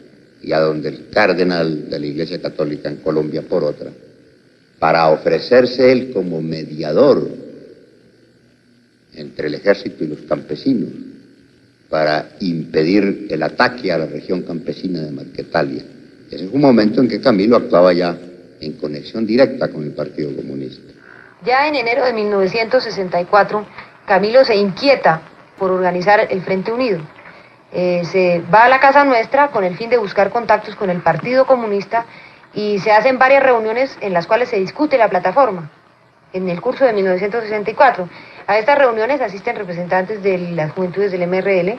y a donde el cardenal de la Iglesia Católica en Colombia por otra, para ofrecerse él como mediador entre el ejército y los campesinos, para impedir el ataque a la región campesina de Marquetalia. Ese es un momento en que Camilo actuaba ya en conexión directa con el Partido Comunista. Ya en enero de 1964, Camilo se inquieta por organizar el Frente Unido. Se va a la Casa Nuestra con el fin de buscar contactos con el Partido Comunista y se hacen varias reuniones en las cuales se discute la plataforma en el curso de 1964. A estas reuniones asisten representantes de las juventudes del MRL,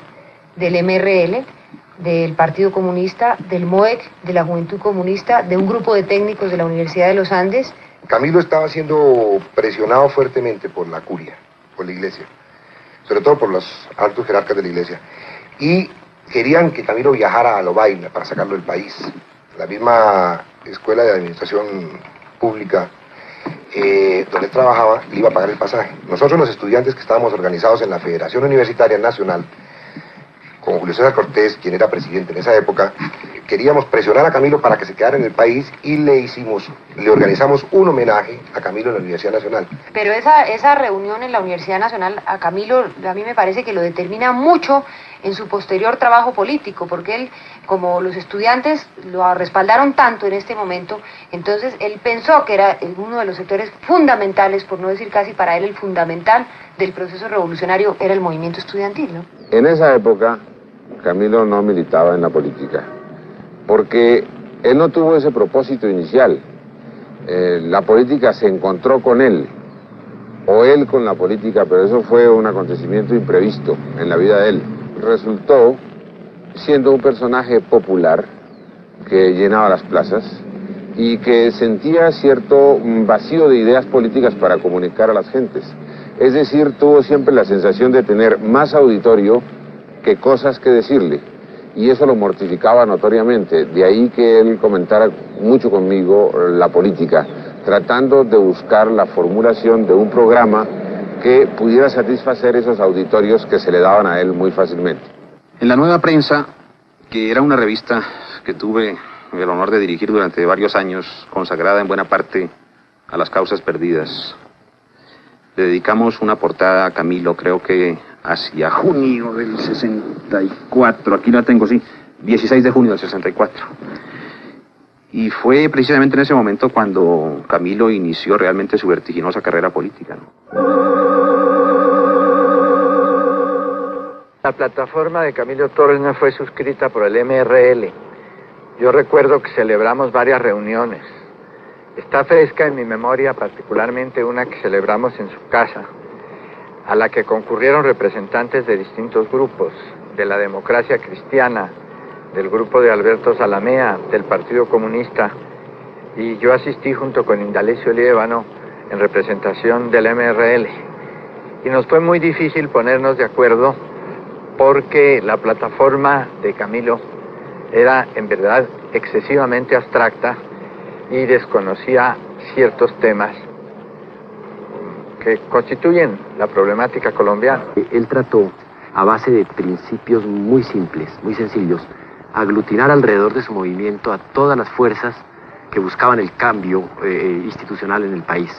del Partido Comunista, del MOEC, de la Juventud Comunista, de un grupo de técnicos de la Universidad de los Andes. Camilo estaba siendo presionado fuertemente por la curia, por la iglesia, sobre todo por los altos jerarcas de la iglesia, y querían que Camilo viajara a Lovaina para sacarlo del país. La misma escuela de administración pública donde él trabajaba le iba a pagar el pasaje. Nosotros, los estudiantes que estábamos organizados en la Federación Universitaria Nacional, con Julio César Cortés, quien era presidente en esa época, queríamos presionar a Camilo para que se quedara en el país y le organizamos un homenaje a Camilo en la Universidad Nacional. Pero esa reunión en la Universidad Nacional a Camilo, a mí me parece que lo determina mucho en su posterior trabajo político, porque él, como los estudiantes lo respaldaron tanto en este momento, entonces él pensó que era uno de los sectores fundamentales, por no decir casi para él el fundamental del proceso revolucionario, era el movimiento estudiantil, ¿no? En esa época, Camilo no militaba en la política, porque él no tuvo ese propósito inicial. La política se encontró con él, o él con la política, pero eso fue un acontecimiento imprevisto en la vida de él. Resultó siendo un personaje popular que llenaba las plazas y que sentía cierto vacío de ideas políticas para comunicar a las gentes. Es decir, tuvo siempre la sensación de tener más auditorio que cosas que decirle, y eso lo mortificaba notoriamente. De ahí que él comentara mucho conmigo la política, tratando de buscar la formulación de un programa que pudiera satisfacer esos auditorios que se le daban a él muy fácilmente. En La Nueva Prensa, que era una revista que tuve el honor de dirigir durante varios años, consagrada en buena parte a las causas perdidas, le dedicamos una portada a Camilo, creo que hacia junio del 64, aquí la tengo, sí, 16 de junio del 64. Y fue precisamente en ese momento cuando Camilo inició realmente su vertiginosa carrera política, ¿no? La plataforma de Camilo Torres no fue suscrita por el MRL. Yo recuerdo que celebramos varias reuniones. Está fresca en mi memoria particularmente una que celebramos en su casa, a la que concurrieron representantes de distintos grupos, de la Democracia Cristiana, del grupo de Alberto Zalamea, del Partido Comunista, y yo asistí junto con Indalecio Liévano en representación del MRL. Y nos fue muy difícil ponernos de acuerdo porque la plataforma de Camilo era en verdad excesivamente abstracta y desconocía ciertos temas que constituyen la problemática colombiana. Él trató, a base de principios muy simples, muy sencillos, aglutinar alrededor de su movimiento a todas las fuerzas que buscaban el cambio institucional en el país.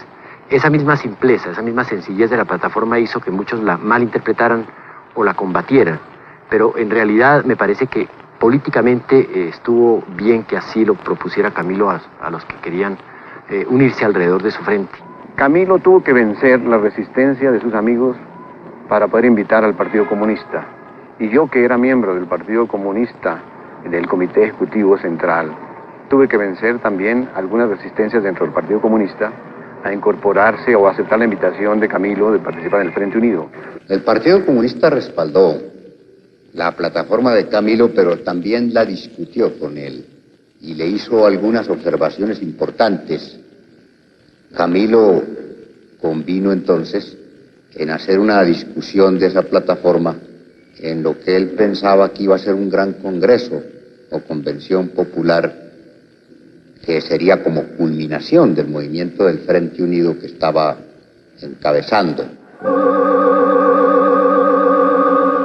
Esa misma simpleza, esa misma sencillez de la plataforma hizo que muchos la malinterpretaran o la combatieran, pero en realidad me parece que políticamente estuvo bien que así lo propusiera Camilo a los que querían unirse alrededor de su frente. Camilo tuvo que vencer la resistencia de sus amigos para poder invitar al Partido Comunista. Y yo, que era miembro del Partido Comunista, del Comité Ejecutivo Central, tuve que vencer también algunas resistencias dentro del Partido Comunista a incorporarse o aceptar la invitación de Camilo de participar en el Frente Unido. El Partido Comunista respaldó la plataforma de Camilo, pero también la discutió con él y le hizo algunas observaciones importantes. Camilo convino entonces en hacer una discusión de esa plataforma en lo que él pensaba que iba a ser un gran congreso o convención popular que sería como culminación del movimiento del Frente Unido que estaba encabezando.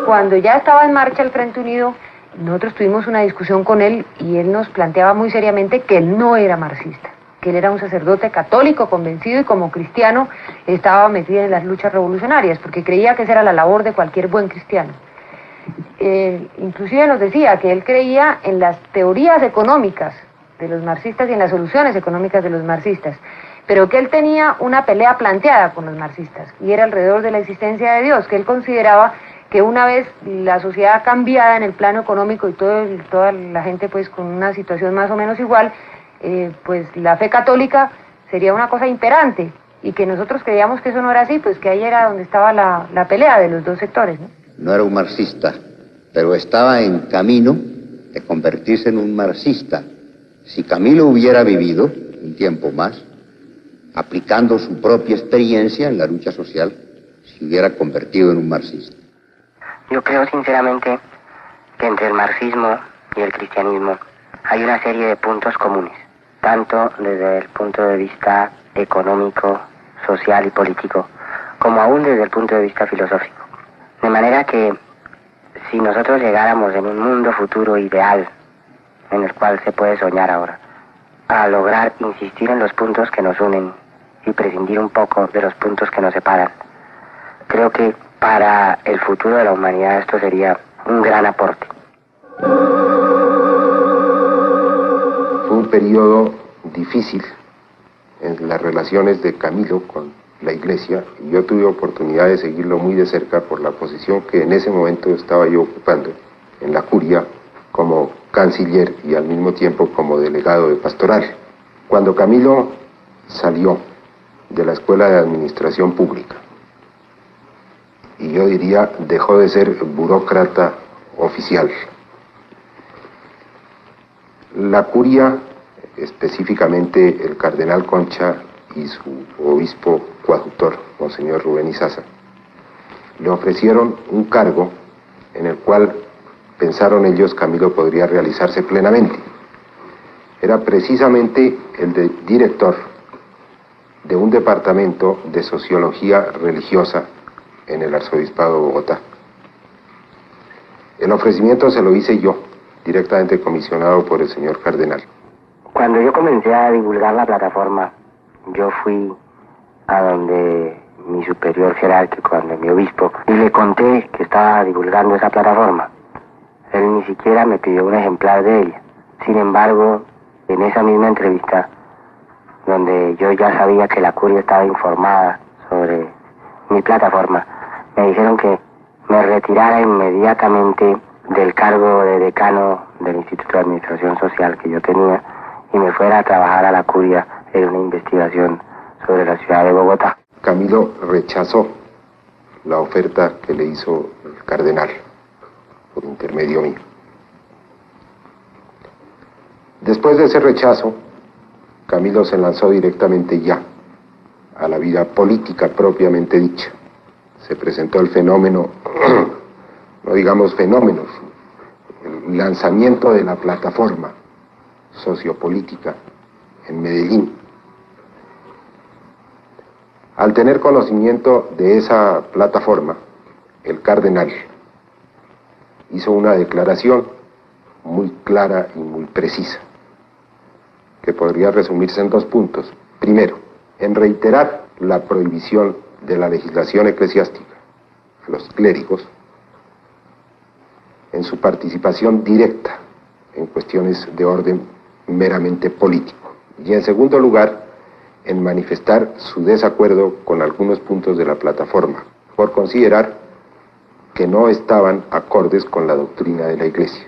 Cuando ya estaba en marcha el Frente Unido, nosotros tuvimos una discusión con él y él nos planteaba muy seriamente que él no era marxista, que él era un sacerdote católico convencido y como cristiano estaba metido en las luchas revolucionarias, porque creía que esa era la labor de cualquier buen cristiano. Inclusive nos decía que él creía en las teorías económicas de los marxistas y en las soluciones económicas de los marxistas, pero que él tenía una pelea planteada con los marxistas, y era alrededor de la existencia de Dios, que él consideraba que una vez la sociedad cambiada en el plano económico y toda la gente pues con una situación más o menos igual, pues la fe católica sería una cosa imperante, y que nosotros creíamos que eso no era así, pues que ahí era donde estaba la pelea de los dos sectores, ¿no? No era un marxista, pero estaba en camino de convertirse en un marxista. Si Camilo hubiera vivido un tiempo más, aplicando su propia experiencia en la lucha social, se hubiera convertido en un marxista. Yo creo sinceramente que entre el marxismo y el cristianismo hay una serie de puntos comunes, tanto desde el punto de vista económico, social y político, como aún desde el punto de vista filosófico. De manera que si nosotros llegáramos en un mundo futuro ideal, en el cual se puede soñar ahora, a lograr insistir en los puntos que nos unen y prescindir un poco de los puntos que nos separan, creo que para el futuro de la humanidad esto sería un gran aporte. Fue un periodo difícil en las relaciones de Camilo con la Iglesia, y yo tuve oportunidad de seguirlo muy de cerca por la posición que en ese momento estaba yo ocupando en la curia como canciller y al mismo tiempo como delegado de pastoral. Cuando Camilo salió de la Escuela de Administración Pública, y yo diría dejó de ser burócrata oficial, la curia, específicamente el cardenal Concha y su obispo coadjutor, Monseñor Rubén Izaza, le ofrecieron un cargo en el cual pensaron ellos Camilo podría realizarse plenamente. Era precisamente el de director de un departamento de sociología religiosa en el Arzobispado de Bogotá. El ofrecimiento se lo hice yo, directamente comisionado por el señor cardenal. Cuando yo comencé a divulgar la plataforma, yo fui a donde mi superior jerárquico, donde mi obispo, y le conté que estaba divulgando esa plataforma. Él ni siquiera me pidió un ejemplar de ella. Sin embargo, en esa misma entrevista, donde yo ya sabía que la curia estaba informada sobre mi plataforma, me dijeron que me retirara inmediatamente del cargo de decano del Instituto de Administración Social que yo tenía y me fuera a trabajar a la curia en una investigación sobre la ciudad de Bogotá. Camilo rechazó la oferta que le hizo el cardenal por intermedio mío. Después de ese rechazo, Camilo se lanzó directamente ya a la vida política propiamente dicha. Se presentó el fenómeno, no digamos fenómenos, el lanzamiento de la plataforma sociopolítica en Medellín. Al tener conocimiento de esa plataforma, el cardenal hizo una declaración muy clara y muy precisa, que podría resumirse en 2 puntos. Primero, en reiterar la prohibición de la legislación eclesiástica a los clérigos en su participación directa en cuestiones de orden meramente político. Y en segundo lugar, en manifestar su desacuerdo con algunos puntos de la plataforma, por considerar que no estaban acordes con la doctrina de la Iglesia.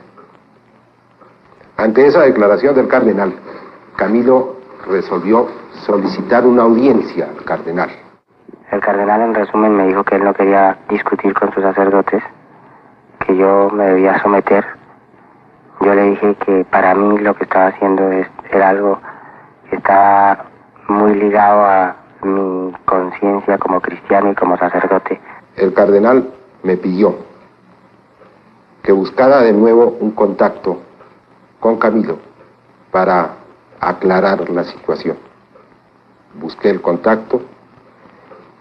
Ante esa declaración del cardenal, Camilo resolvió solicitar una audiencia al cardenal. El cardenal, en resumen, me dijo que él no quería discutir con sus sacerdotes, que yo me debía someter. Yo le dije que para mí lo que estaba haciendo era algo que estaba muy ligado a mi conciencia como cristiano y como sacerdote. El cardenal me pidió que buscara de nuevo un contacto con Camilo para aclarar la situación. Busqué el contacto,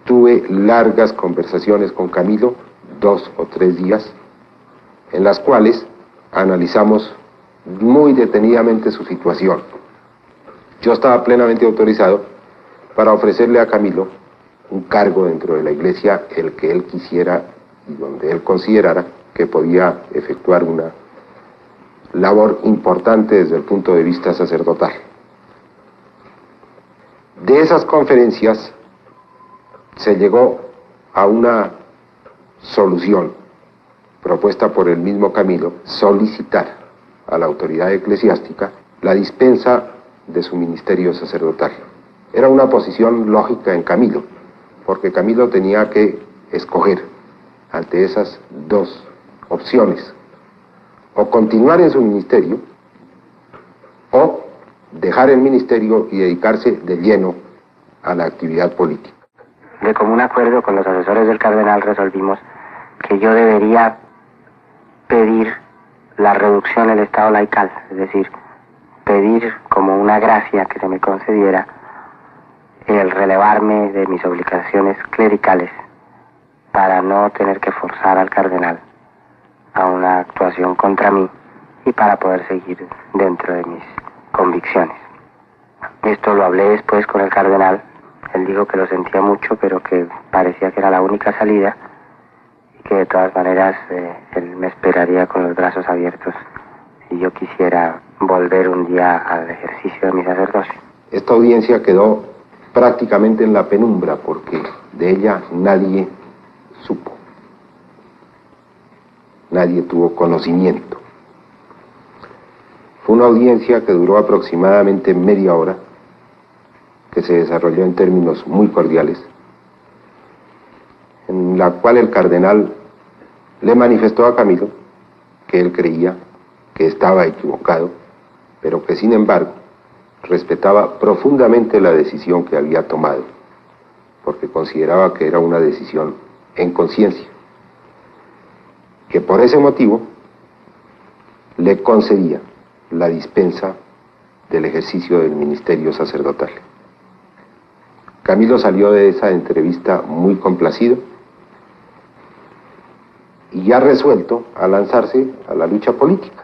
tuve largas conversaciones con Camilo, 2 o 3 días, en las cuales analizamos muy detenidamente su situación. Yo estaba plenamente autorizado para ofrecerle a Camilo un cargo dentro de la iglesia, el que él quisiera y donde él considerara que podía efectuar una labor importante desde el punto de vista sacerdotal. De esas conferencias se llegó a una solución propuesta por el mismo Camilo, solicitar a la autoridad eclesiástica la dispensa de su ministerio sacerdotal. Era una posición lógica en Camilo, porque Camilo tenía que escoger ante esas dos opciones, o continuar en su ministerio, o dejar el ministerio y dedicarse de lleno a la actividad política. De común acuerdo con los asesores del cardenal resolvimos que yo debería pedir la reducción del estado laical, es decir, pedir como una gracia que se me concediera el relevarme de mis obligaciones clericales para no tener que forzar al cardenal a una actuación contra mí y para poder seguir dentro de mis convicciones. Esto lo hablé después con el cardenal. Él dijo que lo sentía mucho, pero que parecía que era la única salida y que de todas maneras él me esperaría con los brazos abiertos si yo quisiera volver un día al ejercicio de mi sacerdocio. Esta audiencia quedó prácticamente en la penumbra porque de ella nadie supo. Nadie tuvo conocimiento. Fue una audiencia que duró aproximadamente media hora, que se desarrolló en términos muy cordiales, en la cual el cardenal le manifestó a Camilo que él creía que estaba equivocado, pero que sin embargo respetaba profundamente la decisión que había tomado, porque consideraba que era una decisión en conciencia, que por ese motivo le concedía la dispensa del ejercicio del ministerio sacerdotal. Camilo salió de esa entrevista muy complacido y ya resuelto a lanzarse a la lucha política.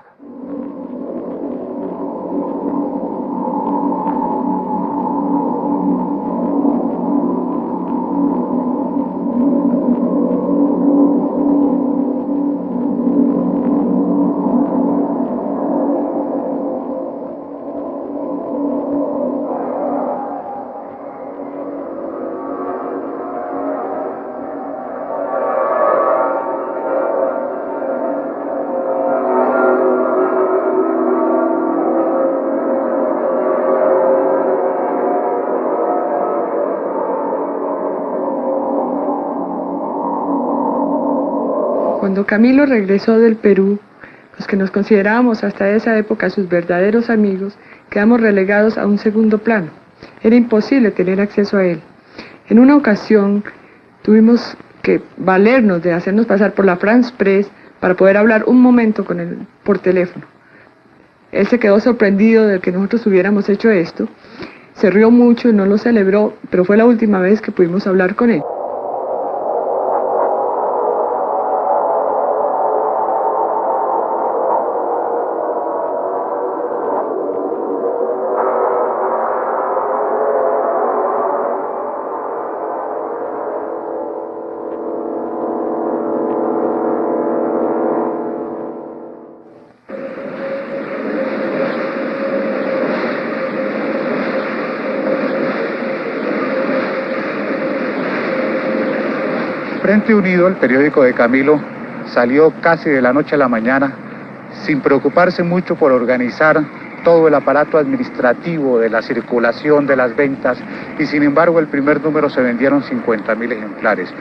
Cuando Camilo regresó del Perú, los que nos considerábamos hasta esa época sus verdaderos amigos, quedamos relegados a un segundo plano. Era imposible tener acceso a él. En una ocasión tuvimos que valernos de hacernos pasar por la France Press para poder hablar un momento con él por teléfono. Él se quedó sorprendido de que nosotros hubiéramos hecho esto, se rió mucho y no lo celebró, pero fue la última vez que pudimos hablar con él. Frente Unido, el periódico de Camilo, salió casi de la noche a la mañana, sin preocuparse mucho por organizar todo el aparato administrativo de la circulación, de las ventas, y sin embargo el primer número se vendieron 50.000 ejemplares,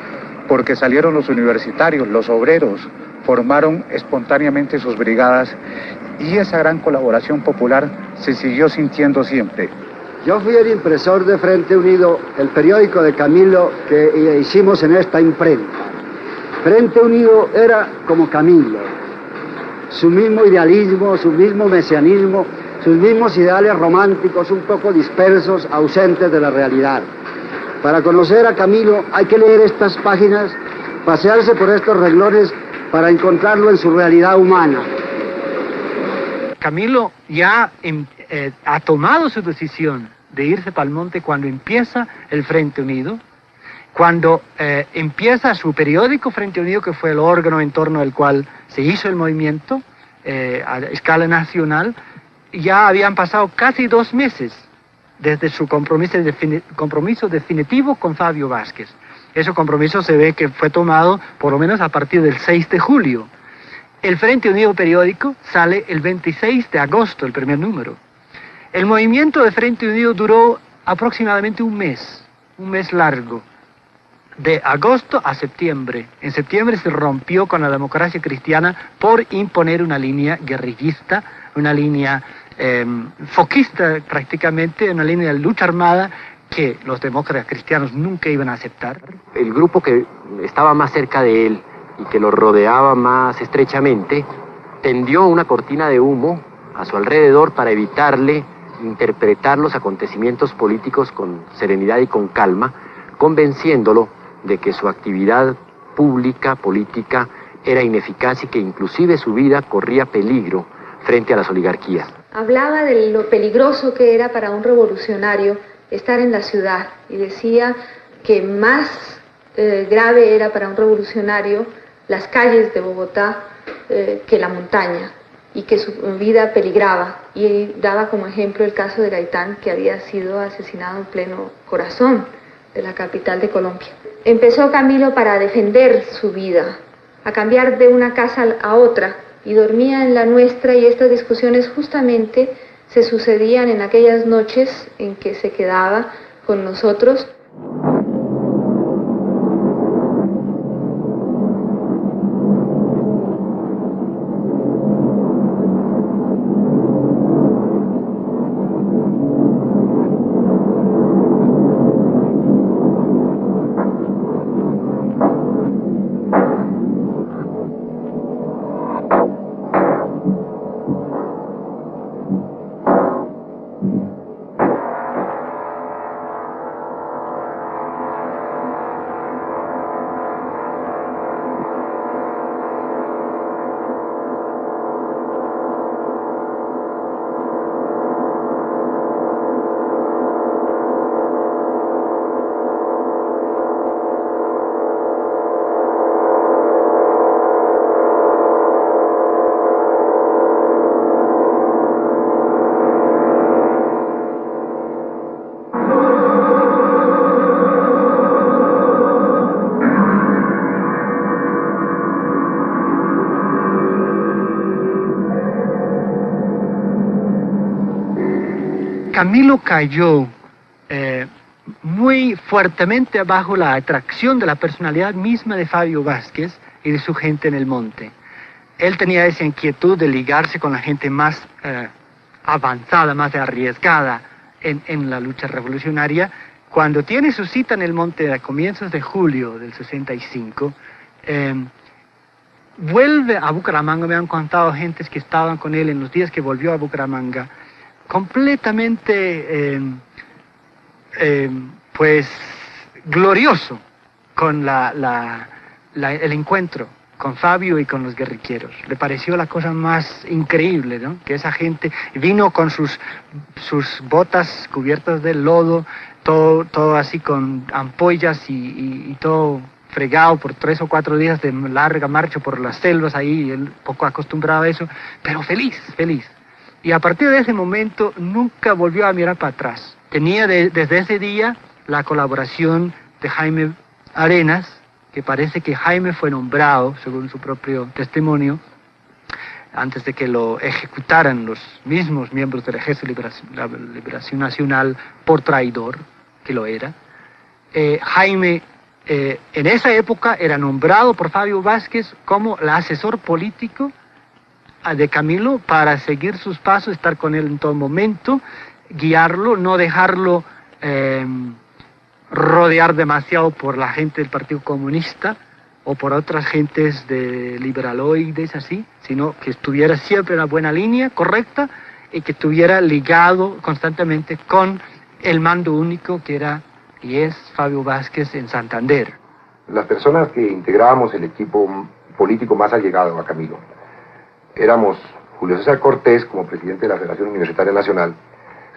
porque salieron los universitarios, los obreros, formaron espontáneamente sus brigadas, y esa gran colaboración popular se siguió sintiendo siempre. Yo fui el impresor de Frente Unido, el periódico de Camilo que hicimos en esta imprenta. Frente Unido era como Camilo, su mismo idealismo, su mismo mesianismo, sus mismos ideales románticos un poco dispersos, ausentes de la realidad. Para conocer a Camilo hay que leer estas páginas, pasearse por estos renglones para encontrarlo en su realidad humana. Camilo ya ha tomado su decisión de irse para el monte cuando empieza el Frente Unido, cuando empieza su periódico Frente Unido, que fue el órgano en torno al cual se hizo el movimiento a escala nacional. Ya habían pasado casi 2 meses desde su compromiso definitivo con Fabio Vázquez. Ese compromiso se ve que fue tomado por lo menos a partir del 6 de julio. El Frente Unido periódico sale el 26 de agosto, el primer número. El movimiento de Frente Unido duró aproximadamente un mes largo, de agosto a septiembre. En septiembre se rompió con la democracia cristiana por imponer una línea guerrillista, una línea foquista prácticamente, una línea de lucha armada que los demócratas cristianos nunca iban a aceptar. El grupo que estaba más cerca de él y que lo rodeaba más estrechamente tendió una cortina de humo a su alrededor para evitarle interpretar los acontecimientos políticos con serenidad y con calma, convenciéndolo de que su actividad pública, política, era ineficaz y que inclusive su vida corría peligro frente a las oligarquías. Hablaba de lo peligroso que era para un revolucionario estar en la ciudad y decía que más grave era para un revolucionario las calles de Bogotá que la montaña, y que su vida peligraba, y daba como ejemplo el caso de Gaitán, que había sido asesinado en pleno corazón de la capital de Colombia. Empezó Camilo para defender su vida, a cambiar de una casa a otra, y dormía en la nuestra, y estas discusiones justamente se sucedían en aquellas noches en que se quedaba con nosotros. Camilo cayó muy fuertemente bajo la atracción de la personalidad misma de Fabio Vázquez y de su gente en el monte. Él tenía esa inquietud de ligarse con la gente más avanzada, más arriesgada en la lucha revolucionaria. Cuando tiene su cita en el monte a comienzos de julio del 65, vuelve a Bucaramanga. Me han contado gentes que estaban con él en los días que volvió a Bucaramanga, completamente pues glorioso con el encuentro con Fabio y con los guerrilleros. Le pareció la cosa más increíble, ¿no? Que esa gente vino con sus botas cubiertas de lodo, todo así con ampollas y todo fregado por 3 o 4 días de larga marcha por las selvas ahí, él poco acostumbrado a eso, pero feliz. Y a partir de ese momento nunca volvió a mirar para atrás. Tenía desde ese día la colaboración de Jaime Arenas, que parece que Jaime fue nombrado, según su propio testimonio, antes de que lo ejecutaran los mismos miembros del Ejército de Liberación Nacional por traidor, que lo era. Jaime en esa época era nombrado por Fabio Vázquez como el asesor político de Camilo para seguir sus pasos, estar con él en todo momento, guiarlo, no dejarlo rodear demasiado por la gente del Partido Comunista o por otras gentes de liberaloides así, sino que estuviera siempre en la buena línea, correcta, y que estuviera ligado constantemente con el mando único que era y es Fabio Vázquez en Santander. Las personas que integrábamos el equipo político más allegado a Camilo éramos Julio César Cortés como presidente de la Federación Universitaria Nacional,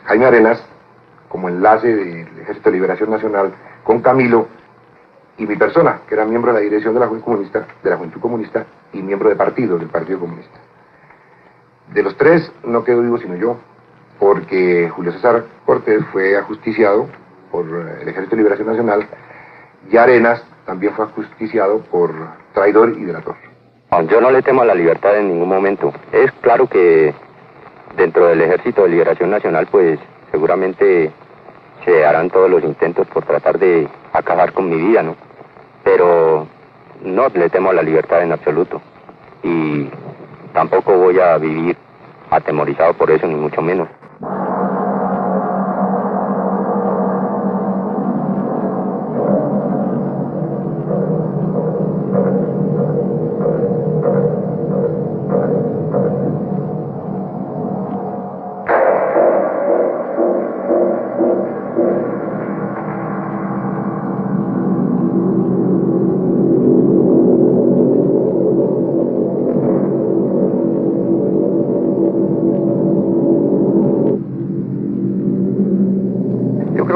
Jaime Arenas como enlace del Ejército de Liberación Nacional con Camilo, y mi persona, que era miembro de la dirección de la Juventud Comunista y miembro de partido del Partido Comunista. De los tres no quedó vivo sino yo, porque Julio César Cortés fue ajusticiado por el Ejército de Liberación Nacional y Arenas también fue ajusticiado por traidor y delator. Yo no le temo a la libertad en ningún momento. Es claro que dentro del Ejército de Liberación Nacional, pues seguramente se harán todos los intentos por tratar de acabar con mi vida, ¿no? Pero no le temo a la libertad en absoluto. Y tampoco voy a vivir atemorizado por eso, ni mucho menos.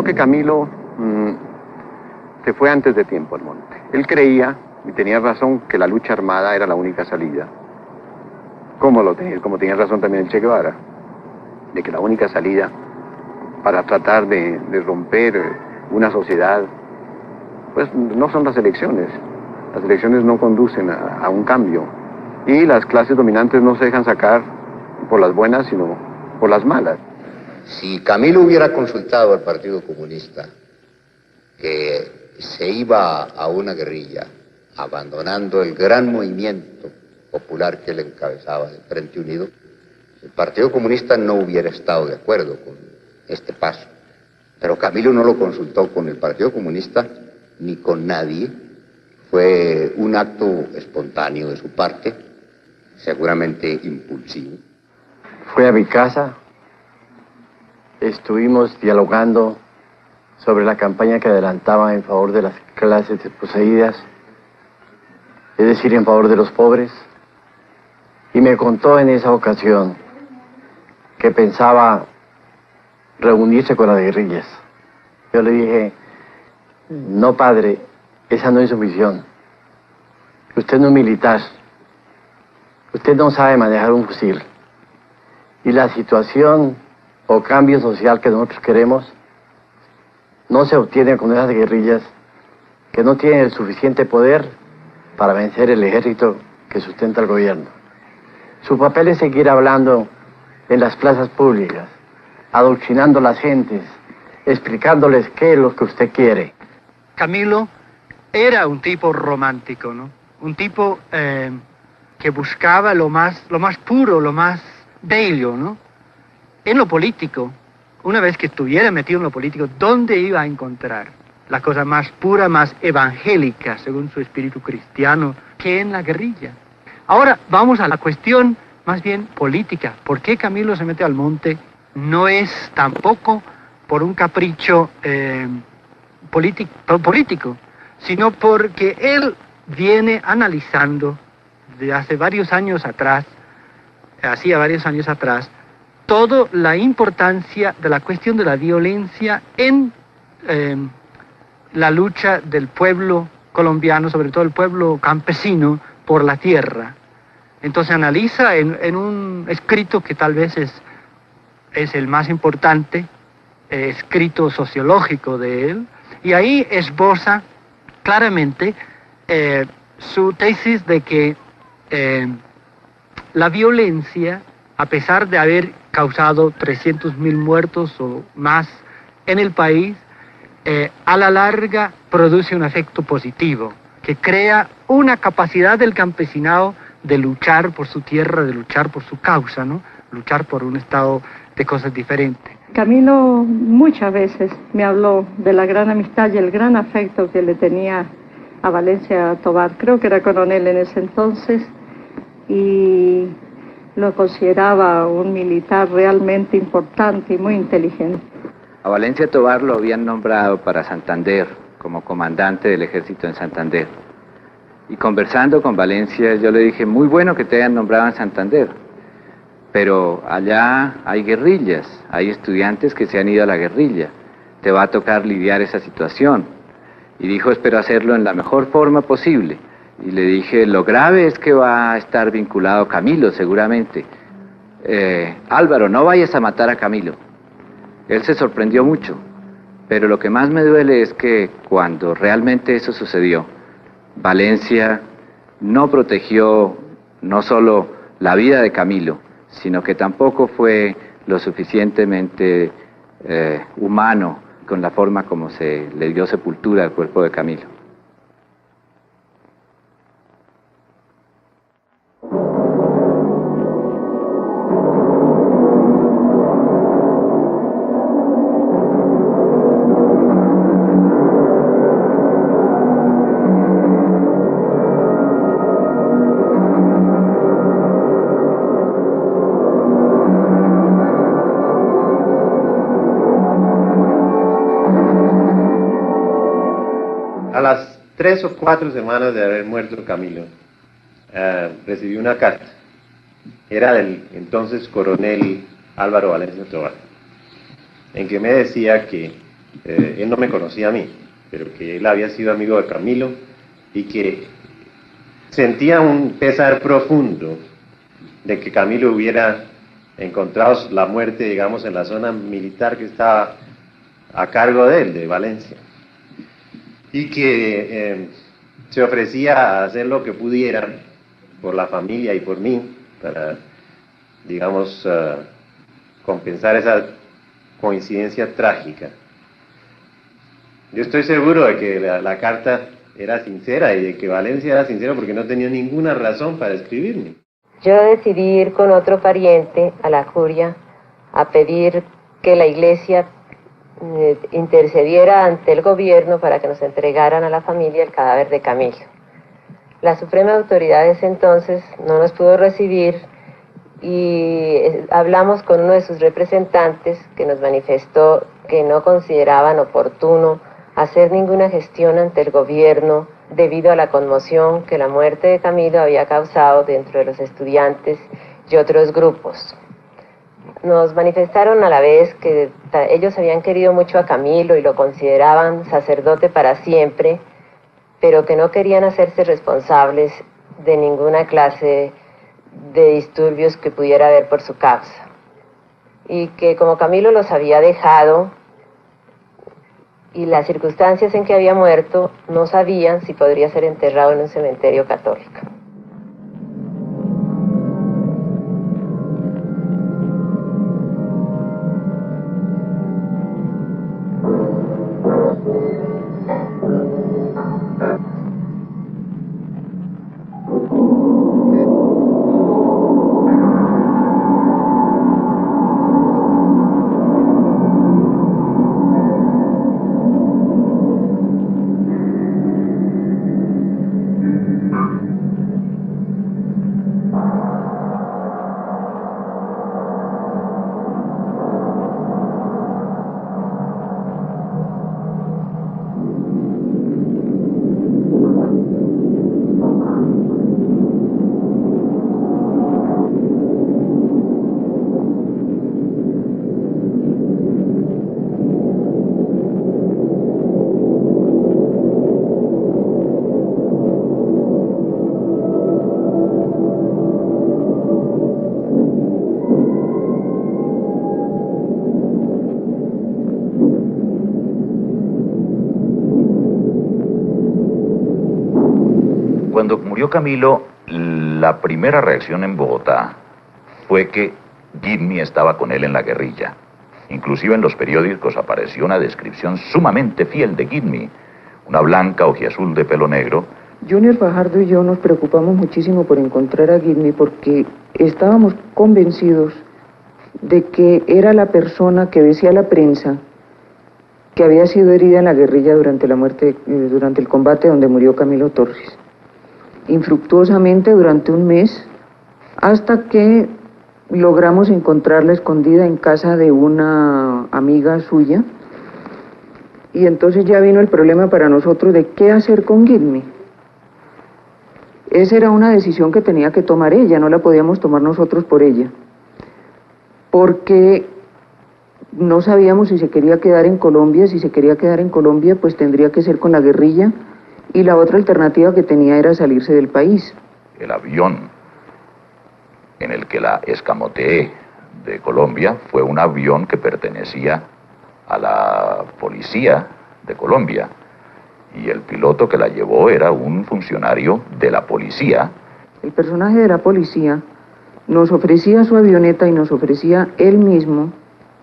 Que Camilo se fue antes de tiempo al monte. Él creía, y tenía razón, que la lucha armada era la única salida. Como tenía razón también el Che Guevara, de que la única salida para tratar de romper una sociedad, pues no son las elecciones. Las elecciones no conducen a un cambio. Y las clases dominantes no se dejan sacar por las buenas, sino por las malas. Si Camilo hubiera consultado al Partido Comunista que se iba a una guerrilla, abandonando el gran movimiento popular que él encabezaba del Frente Unido, el Partido Comunista no hubiera estado de acuerdo con este paso. Pero Camilo no lo consultó con el Partido Comunista ni con nadie. Fue un acto espontáneo de su parte, seguramente impulsivo. Fue a mi casa. Estuvimos dialogando sobre la campaña que adelantaba en favor de las clases desposeídas, es decir, en favor de los pobres, y me contó en esa ocasión que pensaba reunirse con las guerrillas. Yo le dije, no padre, esa no es su misión. Usted no es militar, usted no sabe manejar un fusil, y la situación o cambio social que nosotros queremos no se obtiene con esas guerrillas que no tienen el suficiente poder para vencer el ejército que sustenta el gobierno. Su papel es seguir hablando en las plazas públicas, adoctrinando a las gentes, explicándoles qué es lo que usted quiere. Camilo era un tipo romántico, ¿no? Un tipo que buscaba lo más puro, lo más bello, ¿no? En lo político, una vez que estuviera metido en lo político, ¿dónde iba a encontrar la cosa más pura, más evangélica, según su espíritu cristiano, que en la guerrilla? Ahora vamos a la cuestión más bien política. ¿Por qué Camilo se mete al monte? No es tampoco por un capricho político, sino porque él viene analizando de hace varios años atrás, toda la importancia de la cuestión de la violencia en la lucha del pueblo colombiano, sobre todo el pueblo campesino, por la tierra. Entonces analiza en un escrito que tal vez es el más importante, escrito sociológico de él, y ahí esboza claramente su tesis de que la violencia, a pesar de haber causado 300.000 muertos o más en el país, a la larga produce un efecto positivo, que crea una capacidad del campesinado de luchar por su tierra, de luchar por su causa, ¿no? Luchar por un estado de cosas diferentes. Camilo muchas veces me habló de la gran amistad y el gran afecto que le tenía a Valencia Tovar. Creo que era coronel en ese entonces y lo consideraba un militar realmente importante y muy inteligente. A Valencia Tovar lo habían nombrado para Santander, como comandante del ejército en Santander. Y conversando con Valencia, yo le dije, muy bueno que te hayan nombrado en Santander, pero allá hay guerrillas, hay estudiantes que se han ido a la guerrilla, te va a tocar lidiar esa situación. Y dijo, espero hacerlo en la mejor forma posible. Y le dije, lo grave es que va a estar vinculado Camilo, seguramente. Álvaro, no vayas a matar a Camilo. Él se sorprendió mucho, pero lo que más me duele es que cuando realmente eso sucedió, Valencia no protegió no solo la vida de Camilo, sino que tampoco fue lo suficientemente humano con la forma como se le dio sepultura al cuerpo de Camilo. A las 3 o 4 semanas de haber muerto Camilo, recibí una carta. Era del entonces coronel Álvaro Valencia Tovar, en que me decía que él no me conocía a mí, pero que él había sido amigo de Camilo y que sentía un pesar profundo de que Camilo hubiera encontrado la muerte, digamos, en la zona militar que estaba a cargo de él, de Valencia, y que se ofrecía a hacer lo que pudiera por la familia y por mí para, digamos, compensar esa coincidencia trágica. Yo estoy seguro de que la carta era sincera y de que Valencia era sincero porque no tenía ninguna razón para escribirme. Yo decidí ir con otro pariente a la curia a pedir que la iglesia intercediera ante el gobierno para que nos entregaran a la familia el cadáver de Camilo. La suprema autoridad de ese entonces no nos pudo recibir y hablamos con uno de sus representantes que nos manifestó que no consideraban oportuno hacer ninguna gestión ante el gobierno debido a la conmoción que la muerte de Camilo había causado dentro de los estudiantes y otros grupos. Nos manifestaron a la vez que ellos habían querido mucho a Camilo y lo consideraban sacerdote para siempre, pero que no querían hacerse responsables de ninguna clase de disturbios que pudiera haber por su causa. Y que como Camilo los había dejado y las circunstancias en que había muerto, no sabían si podría ser enterrado en un cementerio católico. Cuando murió Camilo, la primera reacción en Bogotá fue que Jimmy estaba con él en la guerrilla. Inclusive en los periódicos apareció una descripción sumamente fiel de Jimmy, una blanca ojiazul de pelo negro. Junior Fajardo y yo nos preocupamos muchísimo por encontrar a Jimmy porque estábamos convencidos de que era la persona que decía la prensa que había sido herida en la guerrilla durante el combate donde murió Camilo Torres. Infructuosamente durante un mes, hasta que logramos encontrarla escondida en casa de una amiga suya, y entonces ya vino el problema para nosotros de qué hacer con Jimmy. Esa era una decisión que tenía que tomar ella, no la podíamos tomar nosotros por ella. porque no sabíamos si se quería quedar en Colombia. Si se quería quedar en Colombia, pues tendría que ser con la guerrilla, y la otra alternativa que tenía era salirse del país. El avión en el que la escamoteé de Colombia fue un avión que pertenecía a la policía de Colombia, y el piloto que la llevó era un funcionario de la policía. El personaje de la policía nos ofrecía su avioneta y nos ofrecía él mismo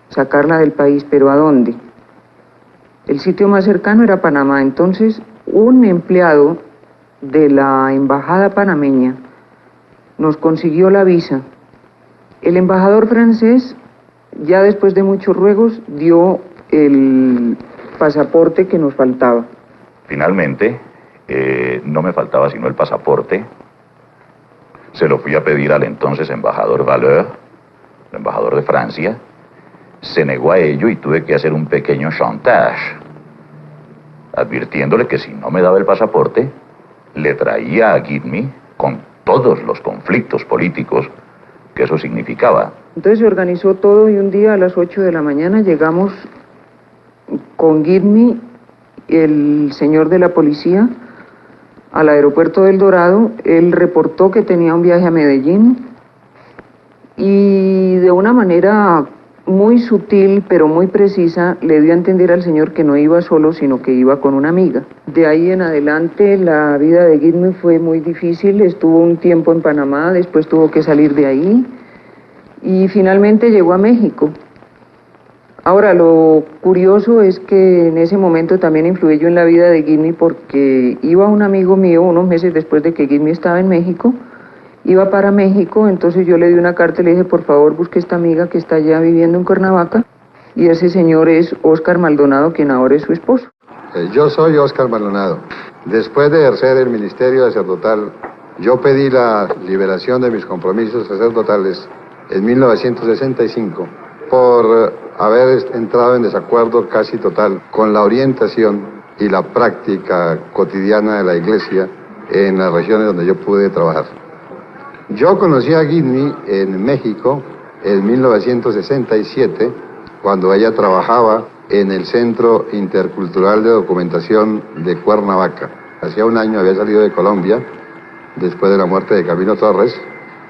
sacarla del país, pero ¿a dónde? El sitio más cercano era Panamá. Entonces, un empleado de la embajada panameña nos consiguió la visa. El embajador francés, ya después de muchos ruegos, dio el pasaporte que nos faltaba. Finalmente, no me faltaba sino el pasaporte. Se lo fui a pedir al entonces embajador Valeur, el embajador de Francia. Se negó a ello y tuve que hacer un pequeño chantage, advirtiéndole que si no me daba el pasaporte, le traía a Gidmi con todos los conflictos políticos que eso significaba. Entonces se organizó todo y un día a las 8 de la mañana llegamos con Gidmi, el señor de la policía, al aeropuerto del Dorado. Él reportó que tenía un viaje a Medellín y de una manera muy sutil pero muy precisa le dio a entender al señor que no iba solo, sino que iba con una amiga. De ahí en adelante la vida de Gidmi fue muy difícil. Estuvo un tiempo en Panamá, después tuvo que salir de ahí y finalmente llegó a México. Ahora, lo curioso es que en ese momento también influí yo en la vida de Gidmi, porque iba un amigo mío unos meses después de que Gidmi estaba en México. Iba para México, entonces yo le di una carta y le dije, por favor, busque esta amiga que está allá viviendo en Cuernavaca, y ese señor es Óscar Maldonado, quien ahora es su esposo. Yo soy Óscar Maldonado. Después de ejercer el ministerio sacerdotal, yo pedí la liberación de mis compromisos sacerdotales en 1965 por haber entrado en desacuerdo casi total con la orientación y la práctica cotidiana de la Iglesia en las regiones donde yo pude trabajar. Yo conocí a Gidmi en México en 1967, cuando ella trabajaba en el Centro Intercultural de Documentación de Cuernavaca. Hacía un año había salido de Colombia, después de la muerte de Camilo Torres,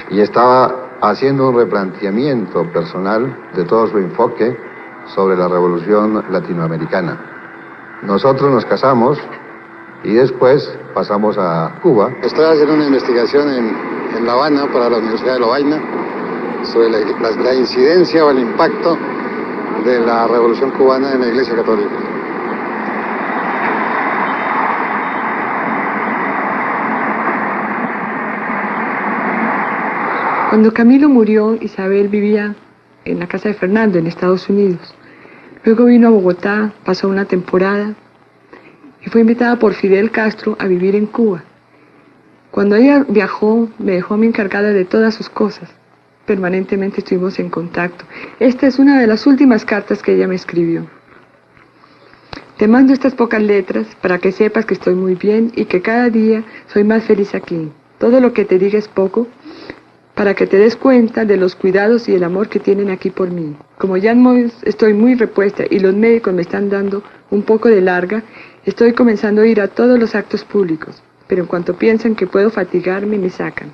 y estaba haciendo un replanteamiento personal de todo su enfoque sobre la revolución latinoamericana. Nosotros nos casamos y después pasamos a Cuba. Estoy haciendo una investigación en La Habana para la Universidad de Lovaina sobre la incidencia o el impacto de la revolución cubana en la Iglesia Católica. Cuando Camilo murió, Isabel vivía en la casa de Fernando, en Estados Unidos. Luego vino a Bogotá, pasó una temporada y fue invitada por Fidel Castro a vivir en Cuba. Cuando ella viajó, me dejó a mí encargada de todas sus cosas. Permanentemente estuvimos en contacto. Esta es una de las últimas cartas que ella me escribió. Te mando estas pocas letras para que sepas que estoy muy bien y que cada día soy más feliz aquí. Todo lo que te diga es poco, para que te des cuenta de los cuidados y el amor que tienen aquí por mí. Como ya estoy muy repuesta y los médicos me están dando un poco de larga, estoy comenzando a ir a todos los actos públicos, pero en cuanto piensan que puedo fatigarme, me sacan.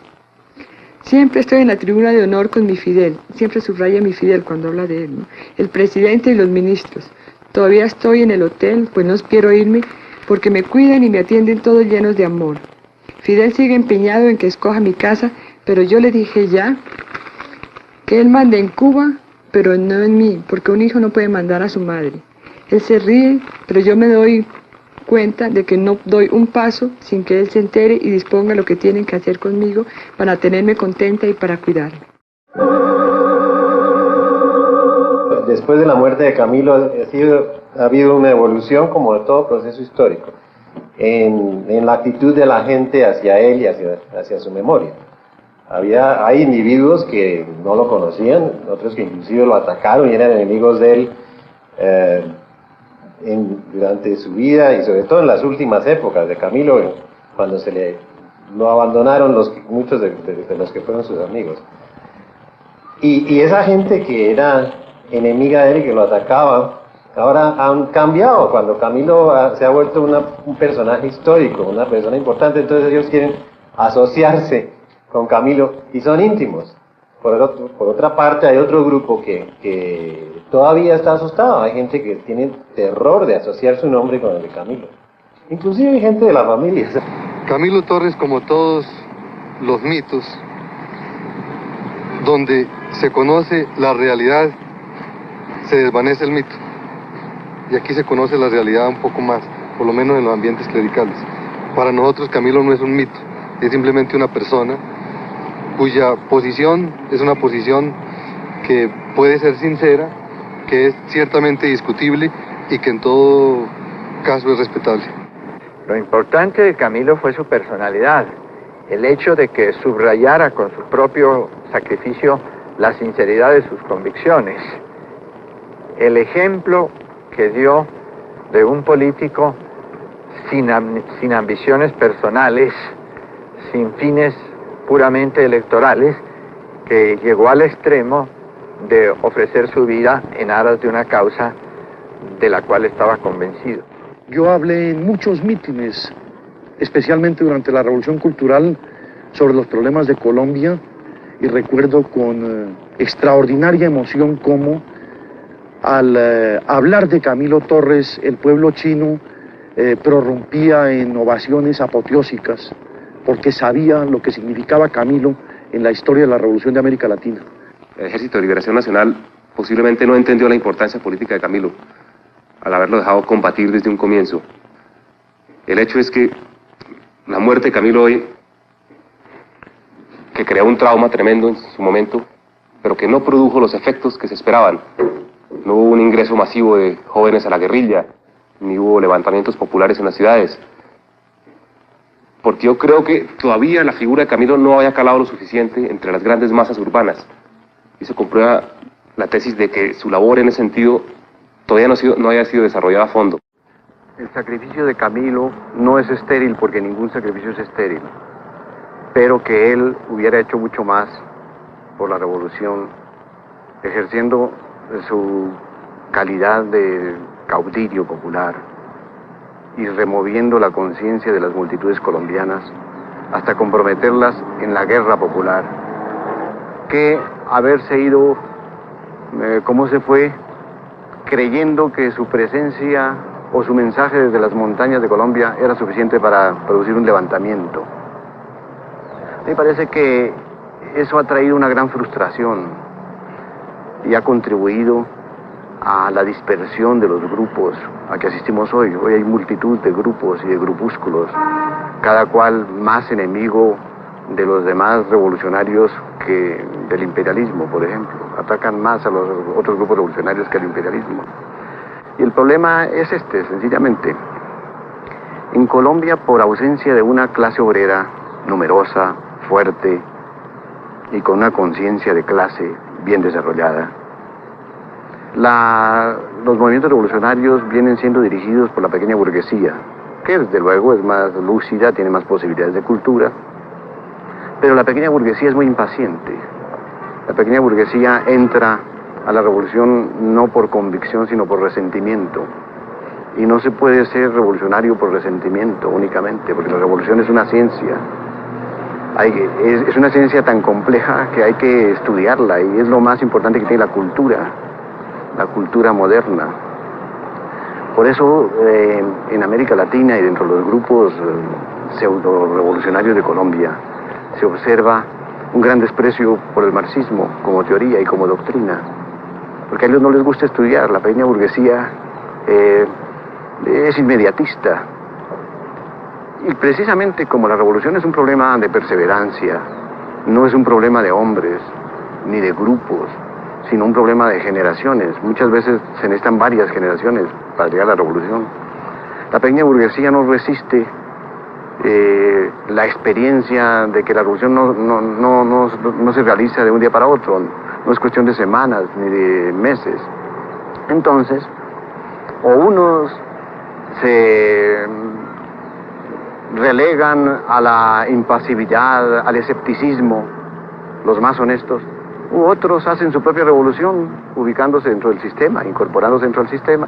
Siempre estoy en la tribuna de honor con mi Fidel, siempre subraya mi Fidel cuando habla de él, ¿no? El presidente y los ministros. Todavía estoy en el hotel, pues no quiero irme, porque me cuidan y me atienden todos llenos de amor. Fidel sigue empeñado en que escoja mi casa, pero yo le dije ya que él mande en Cuba, pero no en mí, porque un hijo no puede mandar a su madre. Él se ríe, pero yo me doy cuenta de que no doy un paso sin que él se entere y disponga lo que tienen que hacer conmigo para tenerme contenta y para cuidarme. Después de la muerte de Camilo ha habido una evolución, como de todo proceso histórico, en la actitud de la gente hacia él y hacia su memoria. Hay individuos que no lo conocían, otros que inclusive lo atacaron y eran enemigos de él durante su vida y sobre todo en las últimas épocas de Camilo, cuando lo abandonaron muchos de los que fueron sus amigos. Y esa gente que era enemiga de él, que lo atacaba, ahora han cambiado. Cuando Camilo se ha vuelto un personaje histórico, una persona importante, entonces ellos quieren asociarse con Camilo y son íntimos. Por otra parte, hay otro grupo que todavía está asustado. Hay gente que tiene terror de asociar su nombre con el de Camilo. Inclusive hay gente de la familia. Camilo Torres, como todos los mitos, donde se conoce la realidad, se desvanece el mito. Y aquí se conoce la realidad un poco más, por lo menos en los ambientes clericales. Para nosotros Camilo no es un mito, es simplemente una persona cuya posición es una posición que puede ser sincera, que es ciertamente discutible y que en todo caso es respetable. Lo importante de Camilo fue su personalidad, el hecho de que subrayara con su propio sacrificio la sinceridad de sus convicciones, el ejemplo que dio de un político sin ambiciones personales, sin fines puramente electorales, que llegó al extremo de ofrecer su vida en aras de una causa de la cual estaba convencido. Yo hablé en muchos mítines, especialmente durante la Revolución Cultural, sobre los problemas de Colombia, y recuerdo con extraordinaria emoción cómo al hablar de Camilo Torres, el pueblo chino prorrumpía en ovaciones apoteósicas, porque sabía lo que significaba Camilo en la historia de la Revolución de América Latina. El Ejército de Liberación Nacional posiblemente no entendió la importancia política de Camilo, al haberlo dejado combatir desde un comienzo. El hecho es que la muerte de Camilo hoy, que creó un trauma tremendo en su momento, pero que no produjo los efectos que se esperaban. No hubo un ingreso masivo de jóvenes a la guerrilla, ni hubo levantamientos populares en las ciudades. Porque yo creo que todavía la figura de Camilo no había calado lo suficiente entre las grandes masas urbanas. Y se comprueba la tesis de que su labor en ese sentido todavía no había sido desarrollada a fondo. El sacrificio de Camilo no es estéril, porque ningún sacrificio es estéril, pero que él hubiera hecho mucho más por la revolución, ejerciendo su calidad de caudillo popular y removiendo la conciencia de las multitudes colombianas hasta comprometerlas en la guerra popular, que haberse ido como se fue, creyendo que su presencia o su mensaje desde las montañas de Colombia era suficiente para producir un levantamiento. Me parece que eso ha traído una gran frustración y ha contribuido a la dispersión de los grupos a que asistimos hoy. Hoy hay multitud de grupos y de grupúsculos, cada cual más enemigo de los demás revolucionarios que del imperialismo, por ejemplo. Atacan más a los otros grupos revolucionarios que al imperialismo. Y el problema es este, sencillamente. En Colombia, por ausencia de una clase obrera numerosa, fuerte y con una conciencia de clase bien desarrollada, los movimientos revolucionarios vienen siendo dirigidos por la pequeña burguesía, que desde luego es más lúcida, tiene más posibilidades de cultura, pero la pequeña burguesía es muy impaciente. La pequeña burguesía entra a la revolución no por convicción, sino por resentimiento. Y no se puede ser revolucionario por resentimiento únicamente, porque la revolución es una ciencia. Es una ciencia tan compleja que hay que estudiarla, y es lo más importante que tiene la cultura moderna. Por eso en América Latina y dentro de los grupos pseudo-revolucionarios de Colombia se observa un gran desprecio por el marxismo como teoría y como doctrina, porque a ellos no les gusta estudiar. La pequeña burguesía es inmediatista. Y precisamente como la revolución es un problema de perseverancia, no es un problema de hombres ni de grupos, sino un problema de generaciones. Muchas veces se necesitan varias generaciones para llegar a la revolución. La pequeña burguesía no resiste la experiencia de que la revolución no se realiza de un día para otro, no es cuestión de semanas ni de meses. Entonces, o unos se relegan a la impasividad, al escepticismo, los más honestos, u otros hacen su propia revolución, ubicándose dentro del sistema, incorporándose dentro del sistema.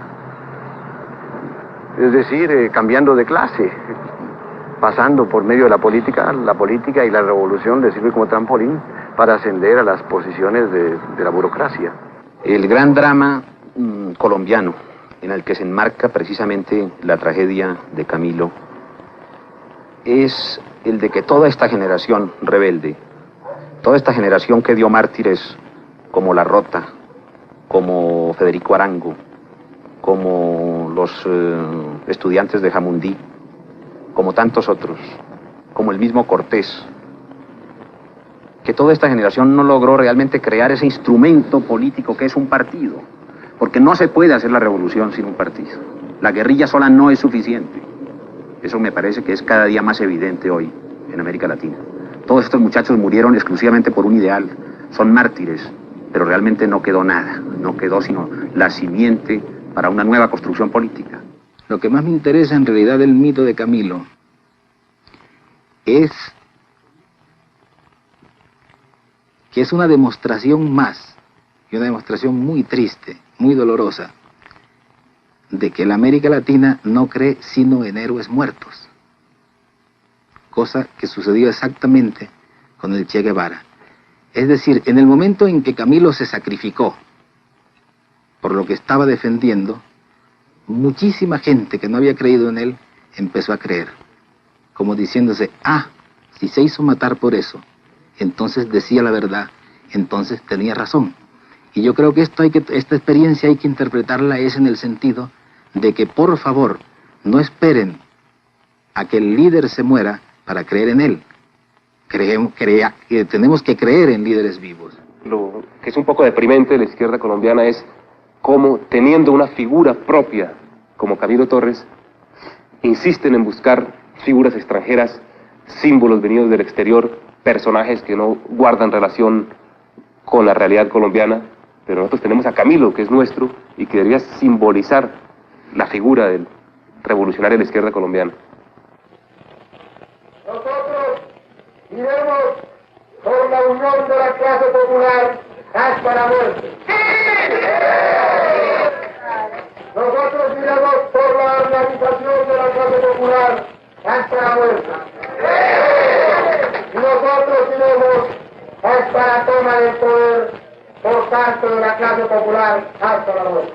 Es decir, cambiando de clase, pasando por medio de la política y la revolución les sirve como trampolín para ascender a las posiciones de la burocracia. El gran drama colombiano, en el que se enmarca precisamente la tragedia de Camilo, es el de que toda esta generación rebelde, toda esta generación que dio mártires como La Rota, como Federico Arango, como los estudiantes de Jamundí, como tantos otros, como el mismo Cortés, que toda esta generación no logró realmente crear ese instrumento político que es un partido, porque no se puede hacer la revolución sin un partido. La guerrilla sola no es suficiente. Eso me parece que es cada día más evidente hoy en América Latina. Todos estos muchachos murieron exclusivamente por un ideal, son mártires, pero realmente no quedó nada, no quedó sino la simiente para una nueva construcción política. Lo que más me interesa en realidad del mito de Camilo es que es una demostración más, y una demostración muy triste, muy dolorosa, de que la América Latina no cree sino en héroes muertos. Cosa que sucedió exactamente con el Che Guevara. Es decir, en el momento en que Camilo se sacrificó por lo que estaba defendiendo, muchísima gente que no había creído en él empezó a creer, como diciéndose, si se hizo matar por eso, entonces decía la verdad, entonces tenía razón. Y yo creo que esta experiencia hay que interpretarla es en el sentido de que, por favor, no esperen a que el líder se muera para creer en él. Tenemos que creer en líderes vivos. Lo que es un poco deprimente de la izquierda colombiana es cómo, teniendo una figura propia como Camilo Torres, insisten en buscar figuras extranjeras, símbolos venidos del exterior, personajes que no guardan relación con la realidad colombiana, pero nosotros tenemos a Camilo, que es nuestro, y que debería simbolizar la figura del revolucionario de la izquierda colombiana. Nosotros iremos por la unión de la clase popular hasta la muerte. Nosotros iremos por la organización de la clase popular hasta la muerte. Y nosotros iremos hasta la toma del poder por parte de la clase popular hasta la muerte.